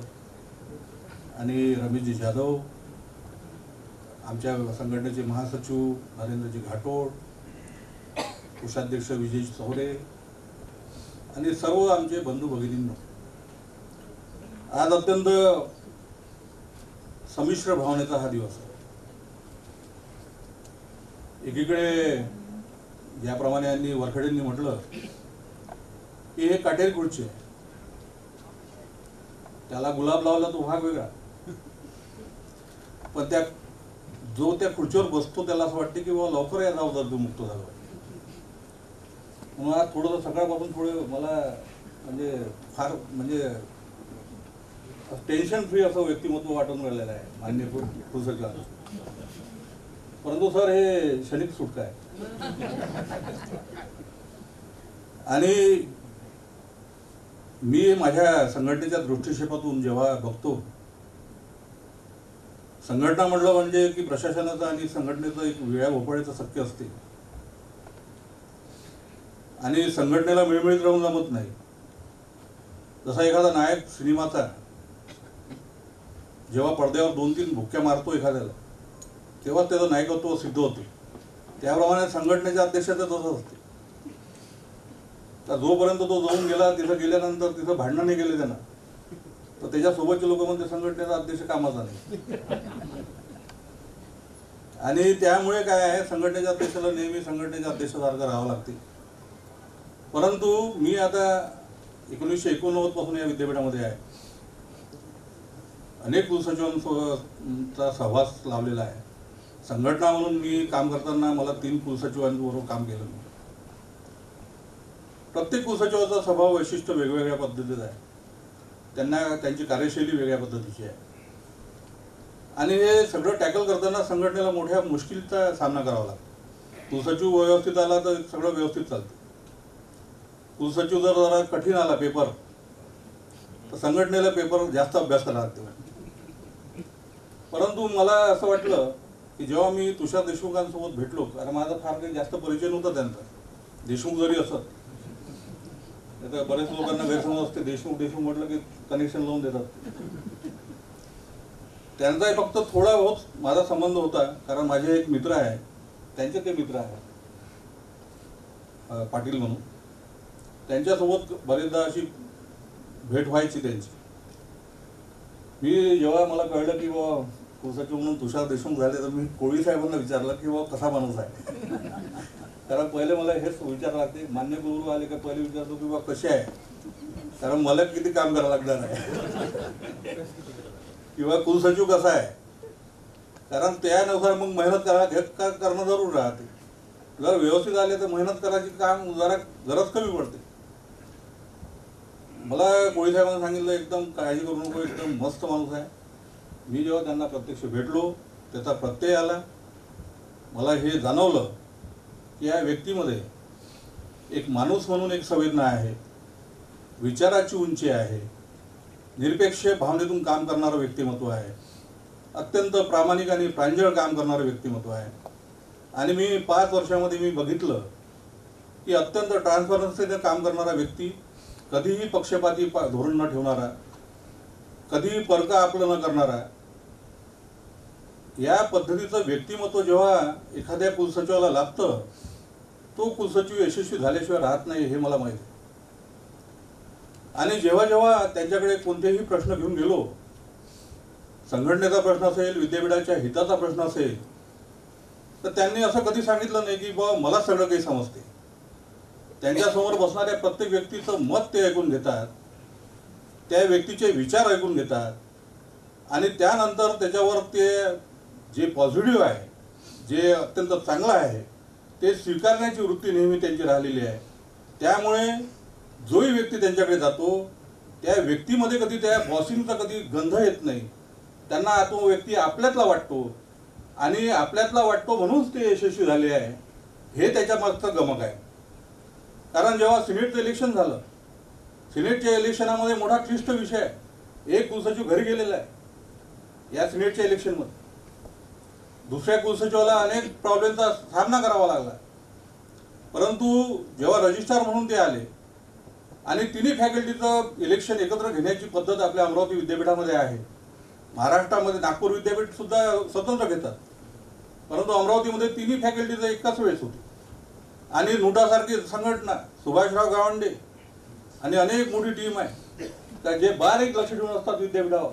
आणि रमेशजी जाधव, आमच्या संघटनेचे महासचिव नरेंद्रजी घाटोड, कोषाध्यक्ष विजय चौरे आणि सर्व आमचे बंधू भगिनींनो, आज अत्यंत संमिश्र भावनेचा हा दिवस आहे. एकीकडे ज्याप्रमाणे यांनी वरखेडेंनी म्हटलं की हे काटेरी खुर्ची आहे त्याला गुलाब लावला तो भाग वेगळा, पण त्या खुर्चीवर बसतो त्याला असं वाटते की बाबा लवकर या जबाबदारी मुक्त झालो. म्हणून आज थोडंसं सकाळपासून थोडं मला म्हणजे फार म्हणजे टेन्शन फ्री असं व्यक्तिमत्व वाटून राहिलेलं आहे मान्य पुस्तकाला. परंतु सर हे क्षणिक सुटका आहे. आणि मी माझ्या संघटनेच्या दृष्टिक्षेपातून जेव्हा बघतो, संघटना म्हटलं म्हणजे की प्रशासनाचं आणि संघटनेचं एक वेळा भोपाळीचं सत्य असते आणि संघटनेला मिळमिळीत राहून जमत नाही. जसा एखादा नायक सिनेमाचा जेव्हा पडद्यावर 2-3 भुक्क्या मारतो एखाद्याला, तेव्हा त्याचं नायकत्व सिद्ध होते. त्याप्रमाणे संघटनेच्या अध्यक्षाचं तसंच असते. तर जोपर्यंत तो जाऊन गेला, तिथं गेल्यानंतर तिथं भांडणं नाही गेले त्यांना, तर त्याच्यासोबतचे लोक म्हणते संघटनेचा अध्यक्ष कामाचा नाही. आणि त्यामुळे काय आहे, संघटनेच्या अध्यक्षाला नेहमी संघटनेच्या अध्यक्षासारखं राहावं लागते. परंतु मी आता 1989 पासून या विद्यापीठामध्ये आहे. अनेक कुलसचिवांचा सहवास लावलेला आहे. संघटना म्हणून मी काम करताना मला 3 कुलसचिवांबरोबर काम केलं. प्रत्येक कुलसचिवाचा स्वभाव वैशिष्ट्य वेगवेगळ्या पद्धतीचा आहे. त्यांची कार्यशैली वेगळ्या पद्धतीची आहे. आणि हे सगळं टॅकल करताना संघटनेला मोठ्या मुश्किलीचा सामना करावा लागतो. कुलसचिव व्यवस्थित आला तर सगळं व्यवस्थित चालतं. कुलसचिव जर जरा कठीण आला पेपर, तर संघटनेला पेपर जास्त अभ्यास करावा लागतो. परंतु मला असं वाटलं की जेव्हा मी तुषार देशमुखांसोबत भेटलो, कारण माझा फार काही जास्त परिचय नव्हता त्यांचा. देशमुख जरी असत, तर बरेच लोकांना गैरसमज असते, देशमुख म्हटलं की कनेक्शन लावून देतात. त्यांचाही फक्त थोडा बहुत माझा संबंध होता, कारण माझे एक मित्र आहे, त्यांचे ते मित्र आहे पाटील म्हणून. त्यांच्यासोबत बरेचदा अशी भेट व्हायची त्यांची. मी जेव्हा मला कळलं की बाबा कुलसचिव म्हणून तुषार देशमुख झाले, तर मी कोळी साहेबांना विचारलं की बाबा कसा माणूस आहे. कारण पहिले मला हेच विचारावं लागते, मान्य गुरु आले का पहिले विचारतो की बाबा कसे आहे, कारण मला किती काम करावं लागणार आहे. किंवा कुलसचिव कसा आहे, कारण त्यानुसार मग मेहनत करणं जरूर राहते. जर व्यवस्थित आले तर मेहनत करायची काम जरा गरज कमी पडते. मला कोळी साहेबांना सांगितलं एकदम काळजी करू नको, एकदम मस्त माणूस आहे. मी जेव्हा त्यांना प्रत्यक्ष भेटलो, त्याचा प्रत्यय आला. मला हे जाणवलं की या व्यक्तीमध्ये एक माणूस म्हणून एक संवेदना आहे, विचाराची उंची आहे, निरपेक्ष भावनेतून काम करणारं व्यक्तिमत्व आहे, अत्यंत प्रामाणिक आणि प्रांजळ काम करणारं व्यक्तिमत्व आहे. आणि मी 5 वर्षामध्ये मी बघितलं की अत्यंत ट्रान्सपरन्सीने काम करणारा व्यक्ती, कधीही पक्षपाती धोरण न ठेवणारा, कधीही परका आपलं न करणारा, या पद्धतीचं व्यक्तिमत्व जेव्हा एखाद्या कुलसचिवाला लाभतं, तो कुलसचिव यशस्वी झाल्याशिवाय राहत नाही हे मला माहिती आहे. आणि जेव्हा जेव्हा त्यांच्याकडे कोणतेही प्रश्न घेऊन गेलो, संघटनेचा प्रश्न असेल, विद्यापीठाच्या हिताचा प्रश्न असेल, तर त्यांनी असं कधी सांगितलं नाही की बाबा मला सगळं काही समजते. त्यांच्यासमोर बसणाऱ्या प्रत्येक व्यक्तीचं मत ते ऐकून घेतात, त्या व्यक्तीचे विचार ऐकून घेतात आणि त्यानंतर त्याच्यावर ते जे पॉझिटिव्ह आहे, जे अत्यंत चांगलं आहे, ते स्वीकारण्याची वृत्ती नेहमी त्यांची राहिलेली आहे. त्यामुळे जोही व्यक्ती त्यांच्याकडे जातो, त्या व्यक्तीमध्ये कधी त्या बॉसिंगचा कधी गंध येत नाही. त्यांना तो व्यक्ती आपल्यातला वाटतो आणि आपल्यातला वाटतो म्हणूनच ते यशस्वी झाले आहे, हे त्याच्या मागचं गमक आहे. कारण जेव्हा सिनेटचं इलेक्शन झालं, सिनेटच्या इलेक्शनामध्ये मोठा क्लिष्ट विषय आहे. एक कुलसचिव घरी गेलेला आहे या सिनेटच्या इलेक्शनमध्ये. दुसऱ्या कुलसचिवाला अनेक प्रॉब्लेमचा सामना करावा लागला. परंतु जेव्हा रजिस्ट्रार म्हणून ते आले आणि तिन्ही फॅकल्टीचं इलेक्शन एकत्र घेण्याची पद्धत आपल्या अमरावती विद्यापीठामध्ये आहे. महाराष्ट्रामध्ये नागपूर विद्यापीठ सुद्धा स्वतंत्र घेतात, परंतु अमरावतीमध्ये तिन्ही फॅकल्टीचं एकाच वेळेस होते. आणि नुटासारखी संघटना, सुभाषराव गावंडे आणि अनेक मोठी टीम आहे का जे बारीक लक्ष ठेवून असतात विद्यापीठावर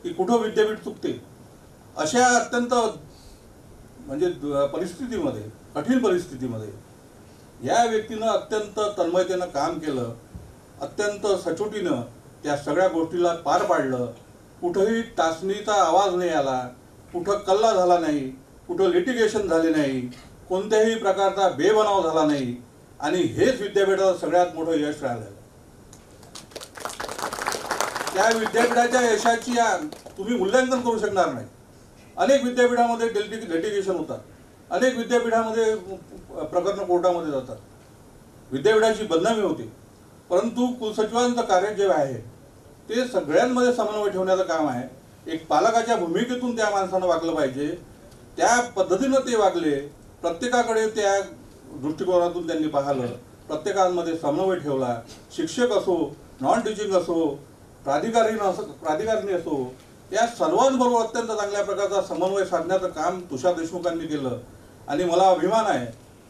की कुठं विद्यापीठ चुकते. अशा अत्यंत म्हणजे परिस्थितीमध्ये, कठीण परिस्थितीमध्ये या व्यक्तीनं अत्यंत तन्मयतेनं काम केलं, अत्यंत सचोटीनं त्या सगळ्या गोष्टीला पार पाडलं. कुठंही टाचणीचा आवाज नाही आला, कुठं कल्ला झाला नाही, कुठं लिटिगेशन झाले नाही, कोणत्याही प्रकारचा बेबनाव झाला नाही. आणि हेच विद्यापीठाचं सगळ्यात मोठं यश राहिलं. त्या विद्यापीठाच्या यशाची तुम्ही मूल्यांकन करू शकणार नाही. अनेक विद्यापीठामध्ये लिटिगेशन होतात, अनेक विद्यापीठामध्ये प्रकरणं कोर्टामध्ये जातात, विद्यापीठाची बदनामी होते. परंतु कुलसचिवांचं कार्य जे आहे ते सगळ्यांमध्ये समन्वय ठेवण्याचं काम आहे. एक पालकाच्या भूमिकेतून त्या माणसानं वागलं पाहिजे, त्या पद्धतीनं ते वागले. प्रत्येकाकडे त्या दृष्टिकोनातून त्यांनी पाहिलं, प्रत्येकामध्ये समन्वय ठेवला. शिक्षक असो, नॉन टीचिंग असो, प्राधिकारिणी असो, या सर्वांबरोबर अत्यंत चांगल्या प्रकारचा समन्वय साधण्याचं काम तुषार देशमुखांनी केलं. आणि मला अभिमान आहे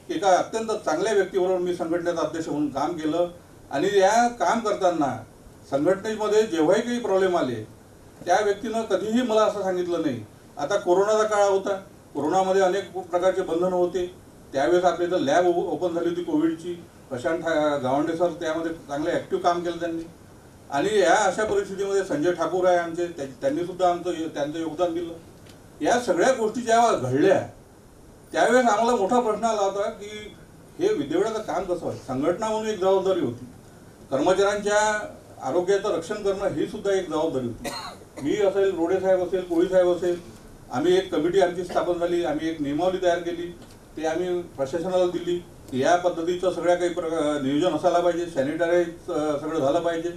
की एका अत्यंत चांगल्या व्यक्तीबरोबर मी संघटनेचा अध्यक्ष म्हणून काम केलं. आणि या काम करताना संघटनेमध्ये जेव्हाही काही प्रॉब्लेम आले त्या व्यक्तीनं कधीही मला असं सांगितलं नाही. आता कोरोनाचा काळ होता, कोरोनामध्ये अनेक प्रकारचे बंधनं होते. त्यावेळेस आपल्या इथं लॅब ओपन झाली होती कोविडची. प्रशांत गावंडे सर त्यामध्ये चांगलं ॲक्टिव्ह काम केलं त्यांनी. आणि या अशा परिस्थितीमध्ये संजय ठाकूर आहे आमचे, त्यांनी सुद्धा त्यांचं योगदान दिलं. या सगळ्या गोष्टी जेव्हा घडल्या त्यावेळेस आम्हाला मोठा प्रश्न आला होता की हे विद्यापीठाचं काम कसं आहे. संघटना म्हणून एक जबाबदारी होती, कर्मचाऱ्यांच्या आरोग्याचं रक्षण करणं ही सुद्धा एक जबाबदारी होती. मी असेल, रोडे साहेब असेल, कोळी साहेब असेल, आम्ही एक कमिटी आमची स्थापन झाली. आम्ही एक नियमावली तयार केली, ते आम्ही प्रशासनाला दिली. या पद्धतीचं सगळ्या काही नियोजन असायला पाहिजे, सॅनिटायझ सगळं झालं पाहिजे.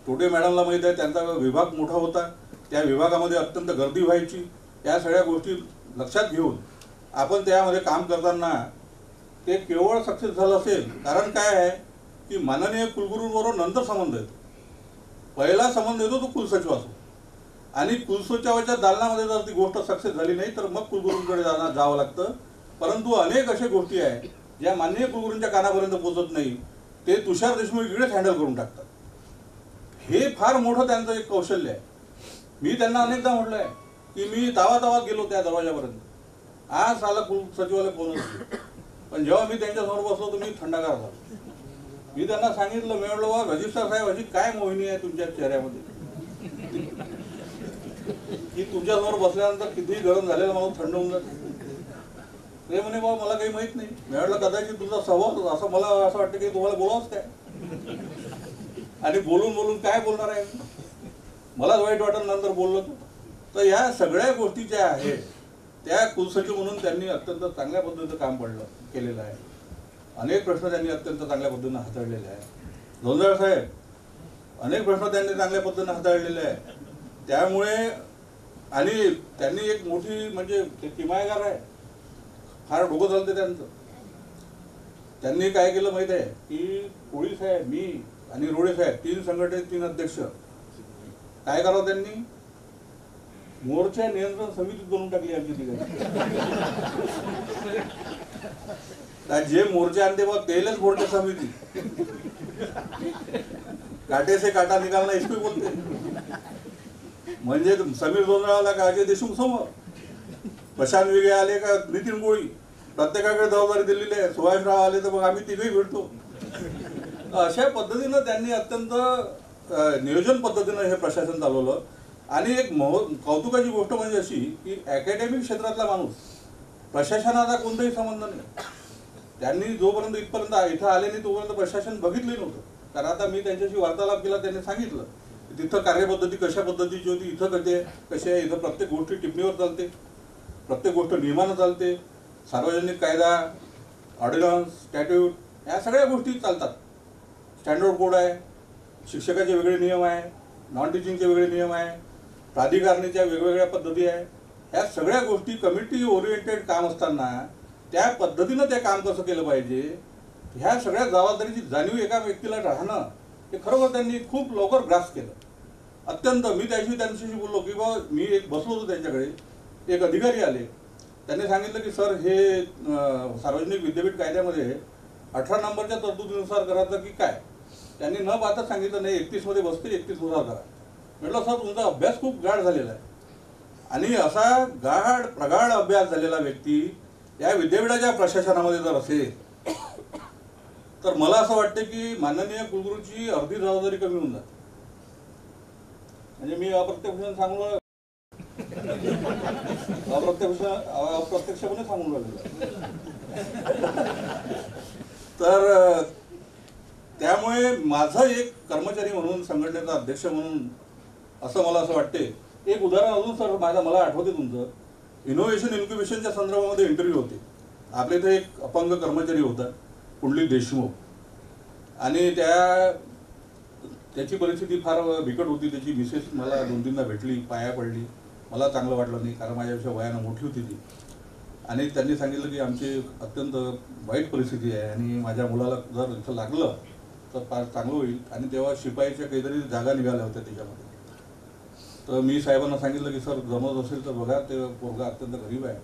टोटे मॅडमला माहीत आहे, त्यांचा विभाग मोठा होता, त्या विभागामध्ये अत्यंत गर्दी व्हायची. या सगळ्या गोष्टी लक्षात घेऊन आपण त्यामध्ये काम करताना ते केवळ सक्सेस झालं असेल. कारण काय आहे की माननीय कुलगुरूंबरोबर नंतर संबंध येतो. पहिला संबंध येतो तो कुलसचिवाचा. आणि कुलसचिवाच्या दालनामध्ये जर ती गोष्ट सक्सेस झाली नाही तर मग कुलगुरूंकडे जावं लागतं. परंतु अनेक अशा गोष्टी आहेत ज्या माननीय कुलगुरूंच्या कानापर्यंत पोहोचत नाही, ते तुषार देशमुख इकडेच हँडल करून टाकतात. हे फार मोठं त्यांचं एक कौशल्य आहे. मी त्यांना अनेकदा म्हटलं आहे की मी तावा गेलो त्या दरवाजापर्यंत, आज आला कुलसचिवाला फोन होतो, पण जेव्हा मी त्यांच्यासमोर बसलो तर मी थंडगार झालो. मी त्यांना सांगितलं, मी म्हटलं बा रजिस्ट्रार साहेब अशी काय मोहिनी आहे तुमच्या चेहऱ्यामध्ये की तुमच्यासमोर बसल्यानंतर कितीही गरम झालेलं माणूस थंड होऊन जाते. ते म्हणे बाबा मला काही माहित नाही. मी म्हटलं कदाचित तुझा स्वभाव असं, मला असं वाटतं की तुम्हाला बोलावंच काय, आणि बोलून काय बोलणार आहे. मलाच वाईट वाटलं नंतर बोललो तर. या सगळ्या गोष्टी ज्या आहेत त्या कुलसचिव म्हणून त्यांनी अत्यंत चांगल्या पद्धतीचं काम केलेलं आहे. अनेक प्रश्न त्यांनी अत्यंत चांगल्या पद्धतीनं हाताळलेले आहे. धोंडर साहेब अनेक प्रश्न त्यांनी चांगल्या पद्धतीनं हाताळलेले आहे. त्यामुळे आणि त्यांनी एक मोठी म्हणजे ते किमायगार आहे, फार डोकं चालते त्यांचं. त्यांनी काय केलं माहिती आहे की कोळी साहेब, मी आणि रोडे साहेब, 3 संघटनेचे 3 अध्यक्ष, काय करावं त्यांनी मोर्चा नियंत्रण समिती बनवून टाकली आमची ठिकाणी. जे मोर्चे आणते बघ तेलच मोर्चा समिती, काटे से काटा निकालना इसको बोलते. म्हणजे समीर जोंधळाला का अजय देशमुख समोर, प्रशांत विगे आले का नितीन कोळी, प्रत्येकाकडे जबाबदारी दिलेली आहे. सुभाषराव आले तर मग आम्ही तिघही भेटतो. अशा पद्धतीनं त्यांनी अत्यंत नियोजन पद्धतीनं हे प्रशासन चालवलं. आणि एक कौतुकाची गोष्ट म्हणजे अशी की अकॅडमिक क्षेत्रातला माणूस प्रशासनाचा कोणताही संबंध नाही. त्यांनी जोपर्यंत इथपर्यंत इथं आले नाही तोपर्यंत प्रशासन बघितलं नव्हतं. कारण आता मी त्यांच्याशी वार्तालाप केला, त्यांनी सांगितलं तिथं कार्यपद्धती कशा पद्धतीची होती, इथं कशी आहे. इथं प्रत्येक गोष्टी टिप्पणीवर चालते, प्रत्येक गोष्ट नियमानं चालते. सार्वजनिक कायदा, ऑर्डिनन्स, स्टॅट्यूट या सगळ्या गोष्टी चालतात. स्टँडर्ड कोड आहे, शिक्षकाचे वेगळे नियम आहे, नॉन टीचिंगचे वेगळे नियम आहे, प्राधिकारणीच्या वेगवेगळ्या पद्धती आहे. ह्या सगळ्या गोष्टी कमिटी ओरिएंटेड काम असताना त्या पद्धतीनं ते काम कसं केलं पाहिजे, ह्या सगळ्या जबाबदारीची जाणीव एका व्यक्तीला राहणं हे खरोखर त्यांनी खूप लवकर ग्रास केलं. अत्यंत. मी त्यांच्याशी बोललो की बाबा, मी एक बसलो होतो त्यांच्याकडे, एक अधिकारी आले, त्यांनी सांगितलं की सर हे सार्वजनिक विद्यापीठ कायद्यामध्ये 18 नंबरच्या तरतुदीनुसार करायचं की काय. त्यांनी न पाहता सांगितलं नाही 31 मध्ये बसते, 31 नुसार करा. म्हटलं सर तुमचा अभ्यास खूप गाढ झालेला आहे. आणि असा प्रगाढ अभ्यास झालेला व्यक्ती या विद्यापीठाच्या प्रशासनामध्ये जर असेल तर मला असं वाटतं की माननीय कुलगुरूची अर्धी जबाबदारी कमी होऊन जाते. म्हणजे मी अप्रत्यक्षपणे सांगून अप्रत्यक्षपणे सांगून राहिलो. तर त्यामुळे माझं एक कर्मचारी म्हणून, संघटनेचा अध्यक्ष म्हणून असं मला असं वाटते. एक उदाहरण अजून सर मला आठवते तुमचं, इनोव्हेशन इन्क्युबेशनच्या संदर्भामध्ये इंटरव्ह्यू होते. आपल्या इथे एक अपंग कर्मचारी होता, पुंडलिक देशमुख, आणि त्याची परिस्थिती फार बिकट होती. त्याची मिसेस मला 2-3दा भेटली, पाया पडली. मला चांगलं वाटलं नाही, कारण माझ्यापेक्षा वयानं मोठी होती ती. आणि त्यांनी सांगितलं की आमची अत्यंत वाईट परिस्थिती आहे आणि माझ्या मुलाला जर इथं लागलं तर फार चांगलं होईल. आणि तेव्हा शिपाईच्या काहीतरी जागा निघाल्या होत्या त्याच्यामध्ये. तर मी साहेबांना सांगितलं की सर जमत असेल तर बघा, ते पोरगा अत्यंत गरीब आहे,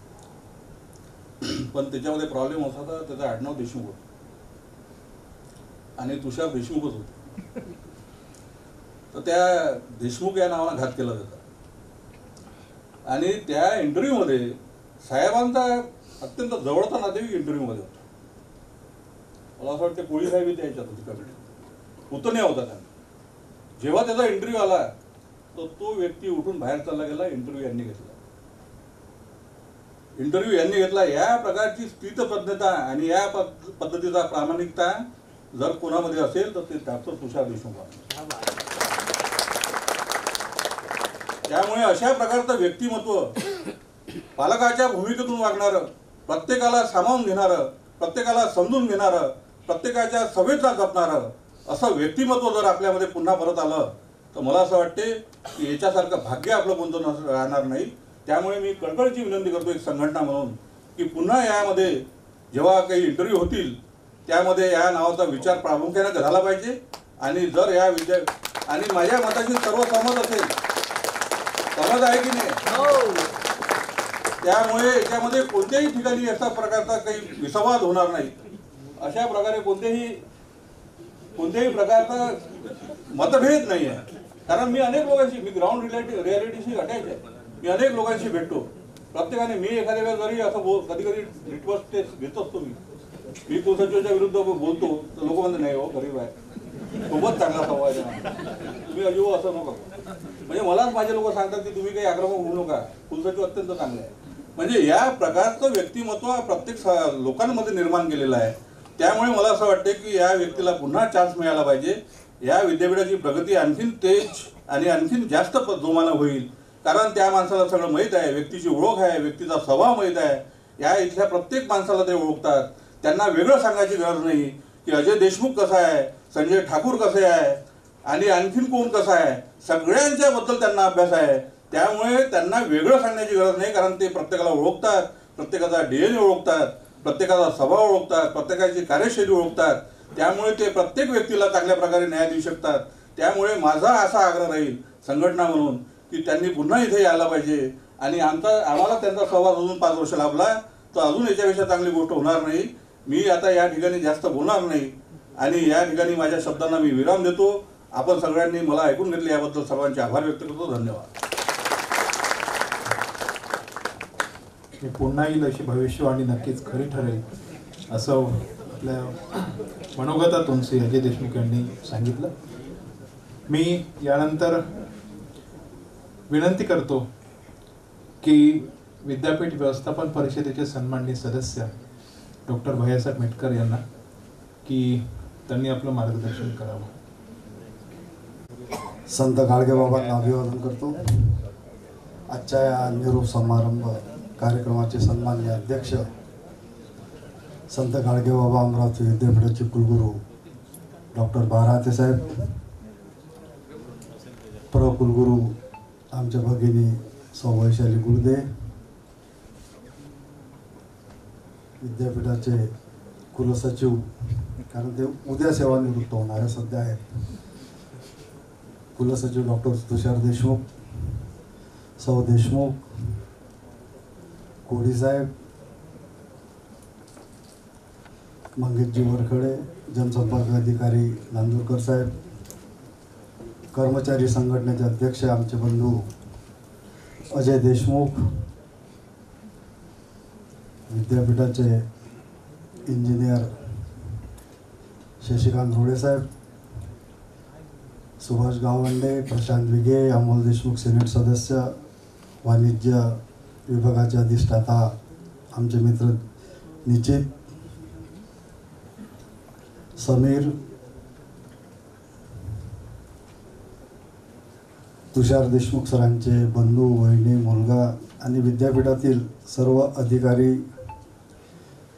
पण त्याच्यामध्ये प्रॉब्लेम असा होता, त्याचं आडनाव देशमुख होतं आणि तुषार देशमुखच होते. तर त्या देशमुख या नावाला घात केला जातो. आणि त्या इंटरव्ह्यूमध्ये साहेबांचा अत्यंत जवळचा नातेवाईक इंटरव्ह्यूमध्ये होता. मला असं वाटतं कोळी साहेब इथे यायच्यात होती कमिटीत, पुतण्या होता त्यांना. जेव्हा त्याचा इंटरव्ह्यू आला तर तो व्यक्ती उठून बाहेर चालला गेला. इंटरव्ह्यू यांनी घेतला. या प्रकारची स्थितप्रज्ञता आणि या पद्धतीचा प्रामाणिकता जर कोणामध्ये असेल तर ते डॉक्टर तुषार देशमुख आहे. त्यामुळे अशा प्रकारचं व्यक्तिमत्व, पालकाच्या भूमिकेतून वागणारं, प्रत्येकाला सामावून घेणारं, प्रत्येकाला समजून घेणारं, प्रत्येकाच्या सभेचा जपणारं असं व्यक्तिमत्व जर आपल्यामध्ये पुन्हा परत आलं तर मला असं वाटते की याच्यासारखं भाग्य आपलं कोणतं राहणार नाही. त्यामुळे मी कळकळीची विनंती करतो एक संघटना म्हणून की पुन्हा यामध्ये जेव्हा काही इंटरव्ह्यू होतील त्यामध्ये या नावाचा विचार प्रामुख्याने झाला पाहिजे. आणि जर या आणि माझ्या मताशी सर्व सहमत असेल, सहमत आहे की नाही, त्यामुळे याच्यामध्ये कोणत्याही ठिकाणी अशा प्रकारचा काही विसंवाद होणार नाही. अशा प्रकारे कोणत्याही प्रकारचा मतभेद नाही आहे. कारण मी अनेक लोकांशी, मी ग्राउंड रियालिटीशी अटॅच आहे, मी अनेक लोकांशी भेटतो. प्रत्येकाने मी एखाद्या वेळेस जरी असं कधी कधी रिक्वेस्ट टेस्ट घेत असतो, मी कुलसचिवाच्या विरुद्ध बोलतो तर लोक म्हणते नाही हो गरीब आहे, खूपच चांगला संवाद आहे, तुम्ही अजिबात असं नको. म्हणजे मलाच माझे लोक सांगतात की तुम्ही काही आक्रमक होऊ नका, कुलसचिव अत्यंत चांगले आहे. म्हणजे या प्रकारचं व्यक्तिमत्व प्रत्येक लोकांमध्ये निर्माण केलेलं आहे. त्यामुळे मला असं वाटतं की या व्यक्तीला पुन्हा चान्स मिळाला पाहिजे. या विद्यापीठाची प्रगती आणखीन तेज आणि आणखीन जास्त जोमानं होईल. कारण त्या माणसाला सगळं माहीत आहे, व्यक्तीची ओळख आहे, व्यक्तीचा स्वभाव माहीत आहे. या इथल्या प्रत्येक माणसाला ते ओळखतात. त्यांना वेगळं सांगायची गरज नाही की अजय देशमुख कसा आहे, संजय ठाकूर कसे आहे आणि आणखीन कोण कसा आहे, सगळ्यांच्याबद्दल त्यांना अभ्यास आहे. त्यामुळे त्यांना वेगळं सांगण्याची गरज नाही, कारण ते प्रत्येकाला ओळखतात, प्रत्येकाचा DNA ओळखतात, प्रत्येकाचा स्वभाव ओळखतात, प्रत्येकाची कार्यशैली ओळखतात. त्यामुळे ते प्रत्येक व्यक्तीला चांगल्या प्रकारे न्याय देऊ शकतात. त्यामुळे माझा असा आग्रह राहील संघटना म्हणून की त्यांनी पुन्हा इथे यायला पाहिजे. आणि आम्हाला त्यांचा सहवास अजून 5 वर्ष लाभला तर अजून याच्यापेक्षा चांगली गोष्ट होणार नाही. मी आता या ठिकाणी जास्त बोलणार नाही आणि या ठिकाणी माझ्या शब्दांना मी विराम देतो. आपण सगळ्यांनी मला ऐकून घेतले याबद्दल सर्वांचे आभार व्यक्त करतो. धन्यवाद. पुन्हा येईल अशी भविष्यवाणी नक्कीच खरी ठरेल असं आपल्या मनोगतातून श्री अजय देशमुख यांनी सांगितलं. मी यानंतर विनंती करतो की विद्यापीठ व्यवस्थापन परिषदेचे सन्माननीय सदस्य डॉक्टर भैयासाहेब मेटकर यांना की त्यांनी आपलं मार्गदर्शन करावं. संत गाडगेबाबांना अभिवादन करतो. आजच्या या निरोप समारंभ कार्यक्रमाचे सन्माननीय अध्यक्ष संत गाडगेबाबा अमरावती विद्यापीठाचे कुलगुरू डॉक्टर बाराते साहेब, कुलगुरू आमच्या भगिनी सौ वैशाली गुळदे, विद्यापीठाचे कुलसचिव, कारण ते उद्या सेवानिवृत्त होणारे सध्या आहेत, कुलसचिव डॉक्टर तुषार देशमुख, सौ देशमुख, कोडी साहेब, मंगेशजी वरखडे, जनसंपर्क अधिकारी नांदुरकर साहेब, कर्मचारी संघटनेचे अध्यक्ष आमचे बंधू अजय देशमुख, विद्यापीठाचे इंजिनियर शशिकांत रोडे साहेब, सुभाष गावंडे, प्रशांत विगे, अमोल देशमुख सिनेट सदस्य, वाणिज्य विभागाचे अधिष्ठाता आमचे मित्र निश्चित, समीर, तुषार देशमुख सरांचे बंधू, वहिनी, मुलगा आणि विद्यापीठातील सर्व अधिकारी,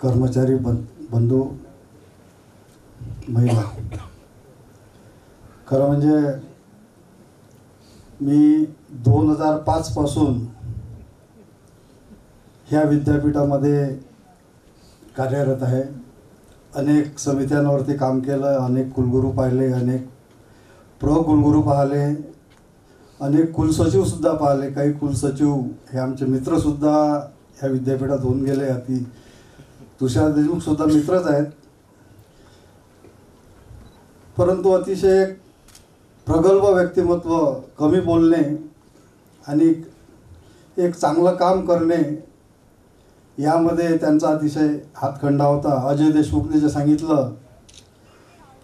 कर्मचारी, बंधू, महिला. खरं म्हणजे मी 2005 पासून ह्या विद्यापीठामध्ये कार्यरत आहे. अनेक समित्यांवरती काम केलं, अनेक कुलगुरू पाहिले, अनेक कुलगुरू पाहिले, अनेक कुलसचिवसुद्धा पाहिले. काही कुलसचिव हे आमचे मित्रसुद्धा ह्या विद्यापीठात होऊन गेले. अति तुषार देशमुखसुद्धा मित्रच आहेत. परंतु अतिशय प्रगल्भ व्यक्तिमत्व, कमी बोलणे आणि एक चांगलं काम करणे यामध्ये त्यांचा अतिशय हातखंडा होता. अजय देशमुखने जे सांगितलं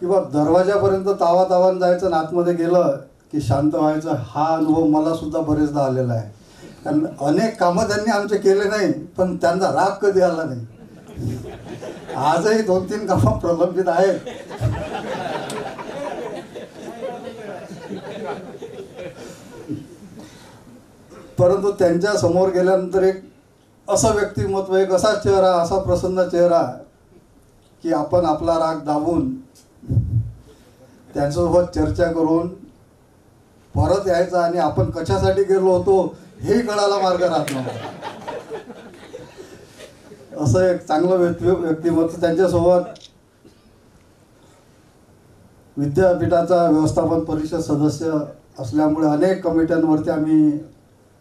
की बा दरवाजापर्यंत तावातावान जायचं आणि आतमध्ये गेलं की शांत व्हायचं, हा अनुभव मला सुद्धा बरेचदा आलेला आहे. कारण अनेक कामं त्यांनी आमचे केले नाही, पण त्यांचा राग कधी आला नाही. आजही 2-3 कामं प्रलंबित आहेत. परंतु त्यांच्या समोर गेल्यानंतर एक असं व्यक्तिमत्व, एक असा चेहरा, असा प्रसन्न चेहरा की आपण आपला राग दाबून त्यांच्यासोबत चर्चा करून परत यायचा आणि आपण कशासाठी गेलो होतो हे कळायला मार्ग राहत नव्हता. असं एक चांगलं व्यक्तिमत्व. त्यांच्यासोबत विद्यापीठाचा व्यवस्थापन परिषद सदस्य असल्यामुळे अनेक कमिट्यांवरती आम्ही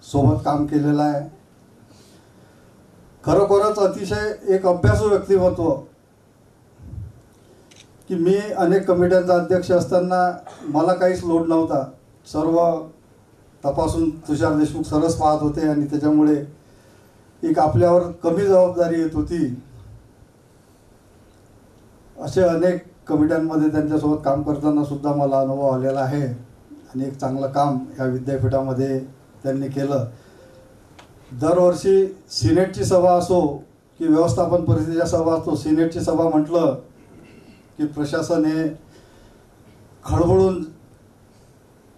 सोबत काम केलेलं आहे. खरोखरच अतिशय एक अभ्यासू व्यक्तिमत्व की मी अनेक कमिट्यांचा अध्यक्ष असताना मला काहीच लोड नव्हता. सर्व तपासून तुषार देशमुख सरस पाहत होते आणि त्याच्यामुळे एक आपल्यावर कमी जबाबदारी येत होती. असे अनेक कमिट्यांमध्ये त्यांच्यासोबत काम करताना सुद्धा मला अनुभव आलेला आहे आणि एक चांगलं काम या विद्यापीठामध्ये त्यांनी केलं. दरवर्षी सिनेटची सभा असो की व्यवस्थापन परिषदेच्या सभा असो, सिनेटची सभा म्हटलं की प्रशासन हे खळबळून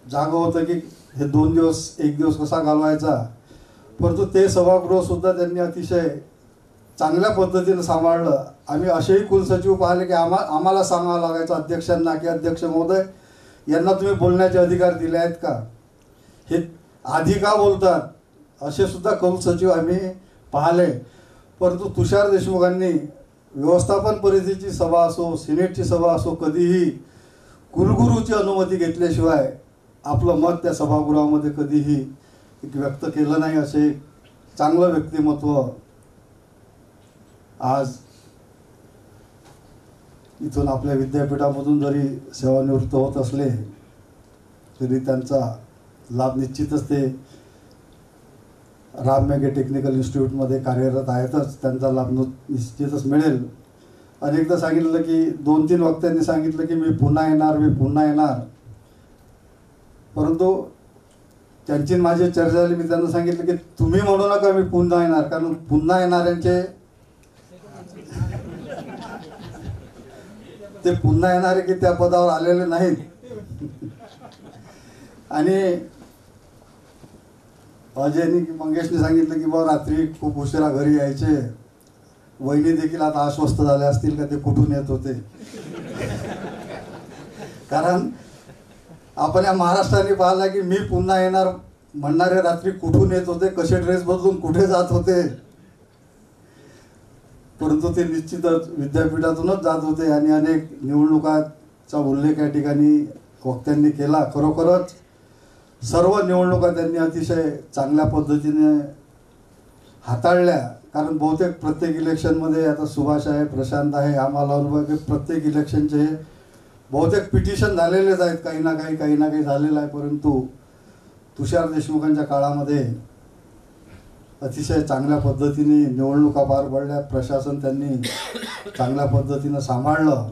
जागं होतं की हे 2 दिवस 1 दिवस कसा घालवायचा. परंतु ते सभागृहसुद्धा त्यांनी अतिशय चांगल्या पद्धतीनं सांभाळलं. आम्ही असेही कुलसचिव पाहिले की आम्हाला सांगावं लागायचं अध्यक्षांना की अध्यक्ष महोदय यांना तुम्ही बोलण्याचे अधिकार दिले आहेत का, हे आधी का बोलतात, असे सुद्धा कुलसचिव आम्ही पाहिले. परंतु तुषार देशमुखांनी व्यवस्थापन परिषदेची सभा असो, सिनेटची सभा असो, कधीही कुलगुरूची अनुमती घेतल्याशिवाय आपलं मत त्या सभागृहामध्ये कधीही व्यक्त केलं नाही. असे चांगलं व्यक्तिमत्व आज इथून आपल्या विद्यापीठामधून जरी सेवानिवृत्त होत असले तरी त्यांचा लाभ निश्चितच ते राम मेघे टेक्निकल इन्स्टिट्यूटमध्ये कार्यरत आहेतच, त्यांचा लाभ निश्चितच मिळेल. अनेकदा सांगितलं की 2-3 वक्त्यांनी सांगितलं की मी पुन्हा येणार, मी पुन्हा येणार. परंतु त्यांची माझी चर्चा झाली. मी त्यांना सांगितलं की तुम्ही म्हणू नका मी पुन्हा येणार, कारण पुन्हा येणाऱ्यांचे ते पुन्हा येणारे की त्या पदावर आलेले नाहीत. आणि अजयनी मंगेशने सांगितलं की बा रात्री खूप उशिरा घरी यायचे. वहिनी देखील आता आश्वस्त झाले असतील का ते कुठून येत होते. कारण आपण या महाराष्ट्राने पाहिला की मी पुन्हा येणार म्हणणारे रात्री कुठून येत होते, कसे ड्रेस बदलून कुठे जात होते. परंतु ते निश्चितच विद्यापीठातूनच जात होते आणि अनेक निवडणुकांचा उल्लेख या ठिकाणी वक्त्यांनी केला. खरोखरच सर्व निवडणुका त्यांनी अतिशय चांगल्या पद्धतीने हाताळल्या. कारण बहुतेक प्रत्येक इलेक्शनमध्ये आता सुभाष आहे, प्रशांत आहे, आम्हाला अनुभव की प्रत्येक इलेक्शनचे बहुतेक पिटिशन झालेलेच आहेत, काही ना काही झालेलं आहे. परंतु तुषार देशमुखांच्या काळामध्ये अतिशय चांगल्या पद्धतीने निवडणुका पार पडल्या. प्रशासन त्यांनी चांगल्या पद्धतीनं सांभाळलं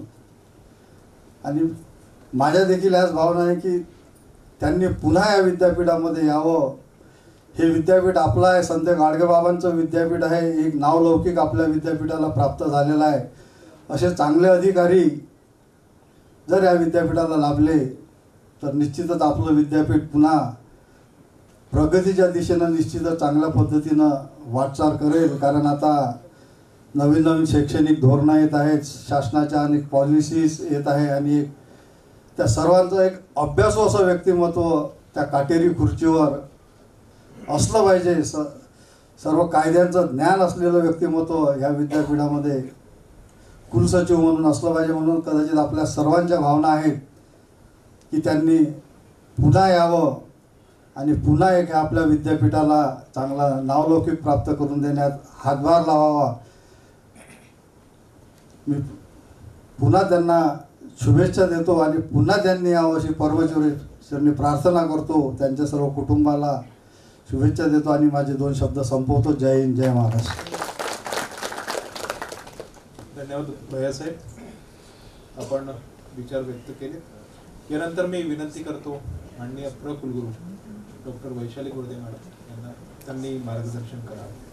आणि माझ्या देखील याच भावना आहे की त्यांनी पुन्हा या विद्यापीठामध्ये यावं. हे विद्यापीठ आपलं आहे, संत गाडगेबाबांचं विद्यापीठ आहे, एक नावलौकिक आपल्या विद्यापीठाला प्राप्त झालेला आहे. असे चांगले अधिकारी जर या विद्यापीठाला लाभले तर निश्चितच आपलं विद्यापीठ पुन्हा प्रगतीच्या दिशेनं निश्चितच चांगल्या पद्धतीनं वाटचाल करेल. कारण आता नवीन नवीन शैक्षणिक धोरणं येत आहेत, शासनाच्या अनेक पॉलिसीज येत आहे आणि त्या सर्वांचं एक अभ्यासू असं व्यक्तिमत्व त्या काटेरी खुर्चीवर असलं पाहिजे. सर्व कायद्यांचं ज्ञान असलेलं व्यक्तिमत्व या विद्यापीठामध्ये कुलसचिव म्हणून असलं पाहिजे. म्हणून कदाचित आपल्या सर्वांच्या भावना आहेत की त्यांनी पुन्हा यावं आणि पुन्हा एक आपल्या विद्यापीठाला चांगला नावलौकिक प्राप्त करून देण्यात हातभार लावावा. मी पुन्हा त्यांना शुभेच्छा देतो आणि पुन्हा त्यांनी यावं अशी परमेश्वरी प्रार्थना करतो. त्यांच्या सर्व कुटुंबाला शुभेच्छा देतो आणि माझे 2 शब्द संपवतो. जय हिंद, जय महाराष्ट्र. धन्यवाद भैयासाहेब, आपण विचार व्यक्त केले. यानंतर मी विनंती करतो माननीय प्रकुलगुरू डॉक्टर वैशाली गुर्दे मॅडम यांना त्यांनी मार्गदर्शन करावं.